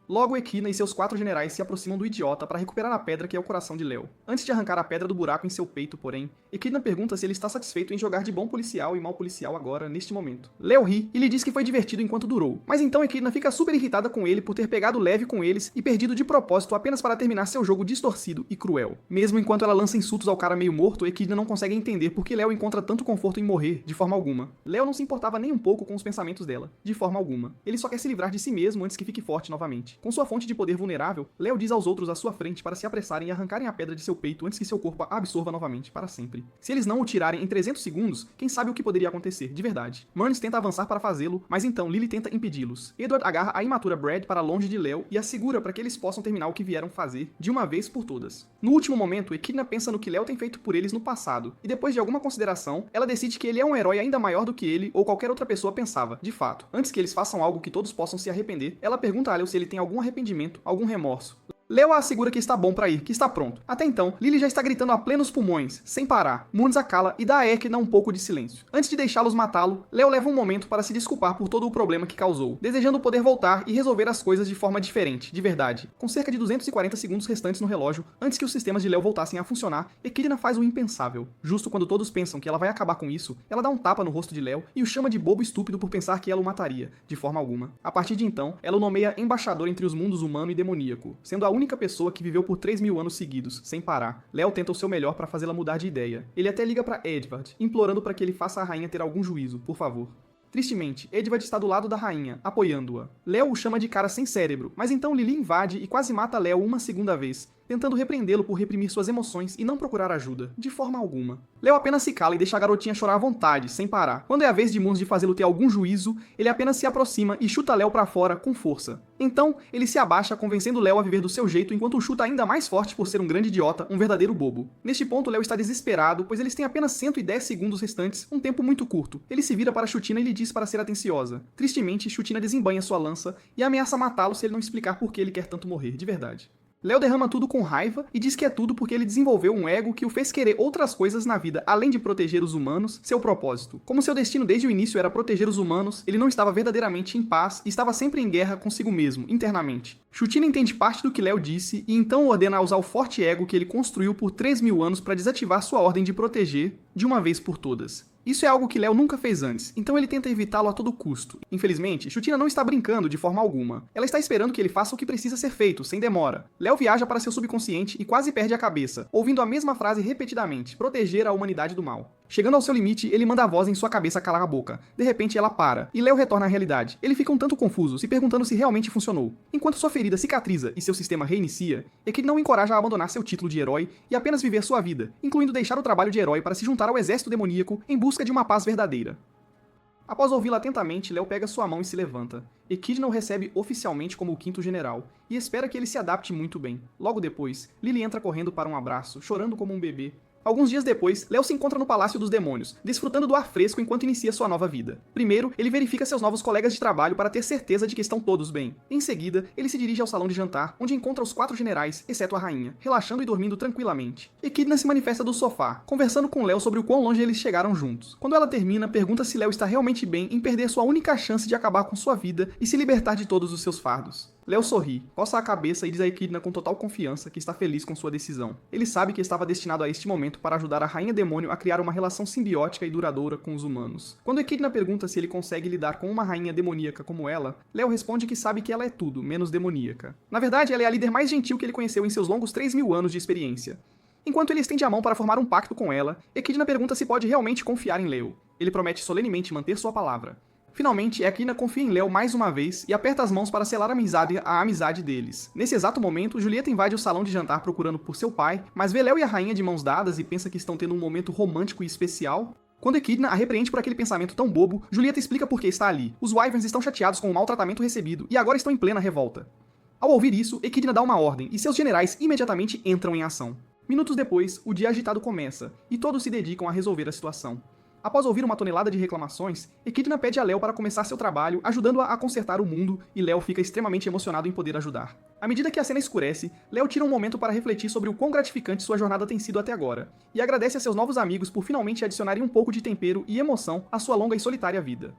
Logo, Echidna e seus 4 generais se aproximam do idiota para recuperar a pedra que é o coração de Léo. Antes de arrancar a pedra do buraco em seu peito, porém, Echidna pergunta se ele está satisfeito em jogar de bom policial e mau policial agora, neste momento. Léo ri e lhe diz que foi divertido enquanto durou, mas então Echidna fica super irritada com ele por ter pegado leve com eles e perdido de propósito apenas para terminar seu jogo distorcido e cruel. Mesmo enquanto ela lança insultos ao cara meio morto, Echidna não consegue entender por que Léo encontra tanto conforto em morrer, de forma alguma. Léo não se importava nem um pouco com os pensamentos dela, de forma alguma. Ele só quer se livrar de si mesmo antes que fique forte novamente. Com sua fonte de poder vulnerável, Léo diz aos outros à sua frente para se apressarem e arrancarem a pedra de seu peito antes que seu corpo a absorva novamente, para sempre. Se eles não o tirarem em 300 segundos, quem sabe o que poderia acontecer, de verdade. Murns tenta avançar para fazê-lo, mas então Lily tenta impedi-los. Edward agarra a imatura Brad para longe de Léo e a segura para que eles possam terminar o que vieram fazer, de uma vez por todas. No último momento, Echidna pensa no que Léo tem feito por eles no passado, e depois de alguma consideração, ela decide que ele é um herói ainda maior do que ele ou qualquer outra pessoa pensava, de fato. Antes que eles façam algo que todos possam se arrepender, ela pergunta a Léo se ele tem algum arrependimento, algum remorso. Léo a assegura que está bom pra ir, que está pronto. Até então, Lily já está gritando a plenos pulmões, sem parar. Murns a cala e dá a Echidna um pouco de silêncio. Antes de deixá-los matá-lo, Léo leva um momento para se desculpar por todo o problema que causou, desejando poder voltar e resolver as coisas de forma diferente, de verdade. Com cerca de 240 segundos restantes no relógio, antes que os sistemas de Léo voltassem a funcionar, Echidna faz o impensável. Justo quando todos pensam que ela vai acabar com isso, ela dá um tapa no rosto de Léo e o chama de bobo estúpido por pensar que ela o mataria, de forma alguma. A partir de então, ela o nomeia embaixador entre os mundos humano e demoníaco, sendo a única pessoa que viveu por 3.000 anos seguidos, sem parar. Léo tenta o seu melhor para fazê-la mudar de ideia. Ele até liga para Edward, implorando para que ele faça a rainha ter algum juízo, por favor. Tristemente, Edward está do lado da rainha, apoiando-a. Léo o chama de cara sem cérebro, mas então Lily invade e quase mata Léo uma segunda vez, tentando repreendê-lo por reprimir suas emoções e não procurar ajuda, de forma alguma. Léo apenas se cala e deixa a garotinha chorar à vontade, sem parar. Quando é a vez de Murns de fazê-lo ter algum juízo, ele apenas se aproxima e chuta Léo pra fora com força. Então, ele se abaixa, convencendo Léo a viver do seu jeito, enquanto o chuta ainda mais forte por ser um grande idiota, um verdadeiro bobo. Neste ponto, Léo está desesperado, pois eles têm apenas 110 segundos restantes, um tempo muito curto. Ele se vira para Chutina e lhe diz para ser atenciosa. Tristemente, Chutina desembanha sua lança e ameaça matá-lo se ele não explicar por que ele quer tanto morrer, de verdade. Léo derrama tudo com raiva e diz que é tudo porque ele desenvolveu um ego que o fez querer outras coisas na vida, além de proteger os humanos, seu propósito. Como seu destino desde o início era proteger os humanos, ele não estava verdadeiramente em paz e estava sempre em guerra consigo mesmo, internamente. Chutina entende parte do que Léo disse e então ordena usar o forte ego que ele construiu por 3.000 anos para desativar sua ordem de proteger, de uma vez por todas. Isso é algo que Léo nunca fez antes, então ele tenta evitá-lo a todo custo. Infelizmente, Chutina não está brincando de forma alguma. Ela está esperando que ele faça o que precisa ser feito, sem demora. Léo viaja para seu subconsciente e quase perde a cabeça, ouvindo a mesma frase repetidamente, proteger a humanidade do mal. Chegando ao seu limite, ele manda a voz em sua cabeça calar a boca. De repente, ela para, e Léo retorna à realidade. Ele fica um tanto confuso, se perguntando se realmente funcionou. Enquanto sua ferida cicatriza e seu sistema reinicia, Echidna não o encoraja a abandonar seu título de herói e apenas viver sua vida, incluindo deixar o trabalho de herói para se juntar ao exército demoníaco em busca de uma paz verdadeira. Após ouvi-la atentamente, Léo pega sua mão e se levanta. Echidna o recebe oficialmente como o 5º general, e espera que ele se adapte muito bem. Logo depois, Lily entra correndo para um abraço, chorando como um bebê. Alguns dias depois, Léo se encontra no Palácio dos Demônios, desfrutando do ar fresco enquanto inicia sua nova vida. Primeiro, ele verifica seus novos colegas de trabalho para ter certeza de que estão todos bem. Em seguida, ele se dirige ao salão de jantar, onde encontra os 4 generais, exceto a rainha, relaxando e dormindo tranquilamente. Echidna se manifesta do sofá, conversando com Léo sobre o quão longe eles chegaram juntos. Quando ela termina, pergunta se Léo está realmente bem em perder sua única chance de acabar com sua vida e se libertar de todos os seus fardos. Léo sorri, coça a cabeça e diz a Echidna com total confiança que está feliz com sua decisão. Ele sabe que estava destinado a este momento para ajudar a Rainha Demônio a criar uma relação simbiótica e duradoura com os humanos. Quando Echidna pergunta se ele consegue lidar com uma rainha demoníaca como ela, Léo responde que sabe que ela é tudo, menos demoníaca. Na verdade, ela é a líder mais gentil que ele conheceu em seus longos 3.000 anos de experiência. Enquanto ele estende a mão para formar um pacto com ela, Echidna pergunta se pode realmente confiar em Léo. Ele promete solenemente manter sua palavra. Finalmente, Echidna confia em Léo mais uma vez e aperta as mãos para selar a amizade deles. Nesse exato momento, Julieta invade o salão de jantar procurando por seu pai, mas vê Léo e a rainha de mãos dadas e pensa que estão tendo um momento romântico e especial. Quando Echidna a repreende por aquele pensamento tão bobo, Julieta explica por que está ali. Os Wyverns estão chateados com o maltratamento recebido e agora estão em plena revolta. Ao ouvir isso, Echidna dá uma ordem e seus generais imediatamente entram em ação. Minutos depois, o dia agitado começa e todos se dedicam a resolver a situação. Após ouvir uma tonelada de reclamações, Echidna pede a Léo para começar seu trabalho, ajudando-a a consertar o mundo, e Léo fica extremamente emocionado em poder ajudar. À medida que a cena escurece, Léo tira um momento para refletir sobre o quão gratificante sua jornada tem sido até agora, e agradece a seus novos amigos por finalmente adicionarem um pouco de tempero e emoção à sua longa e solitária vida.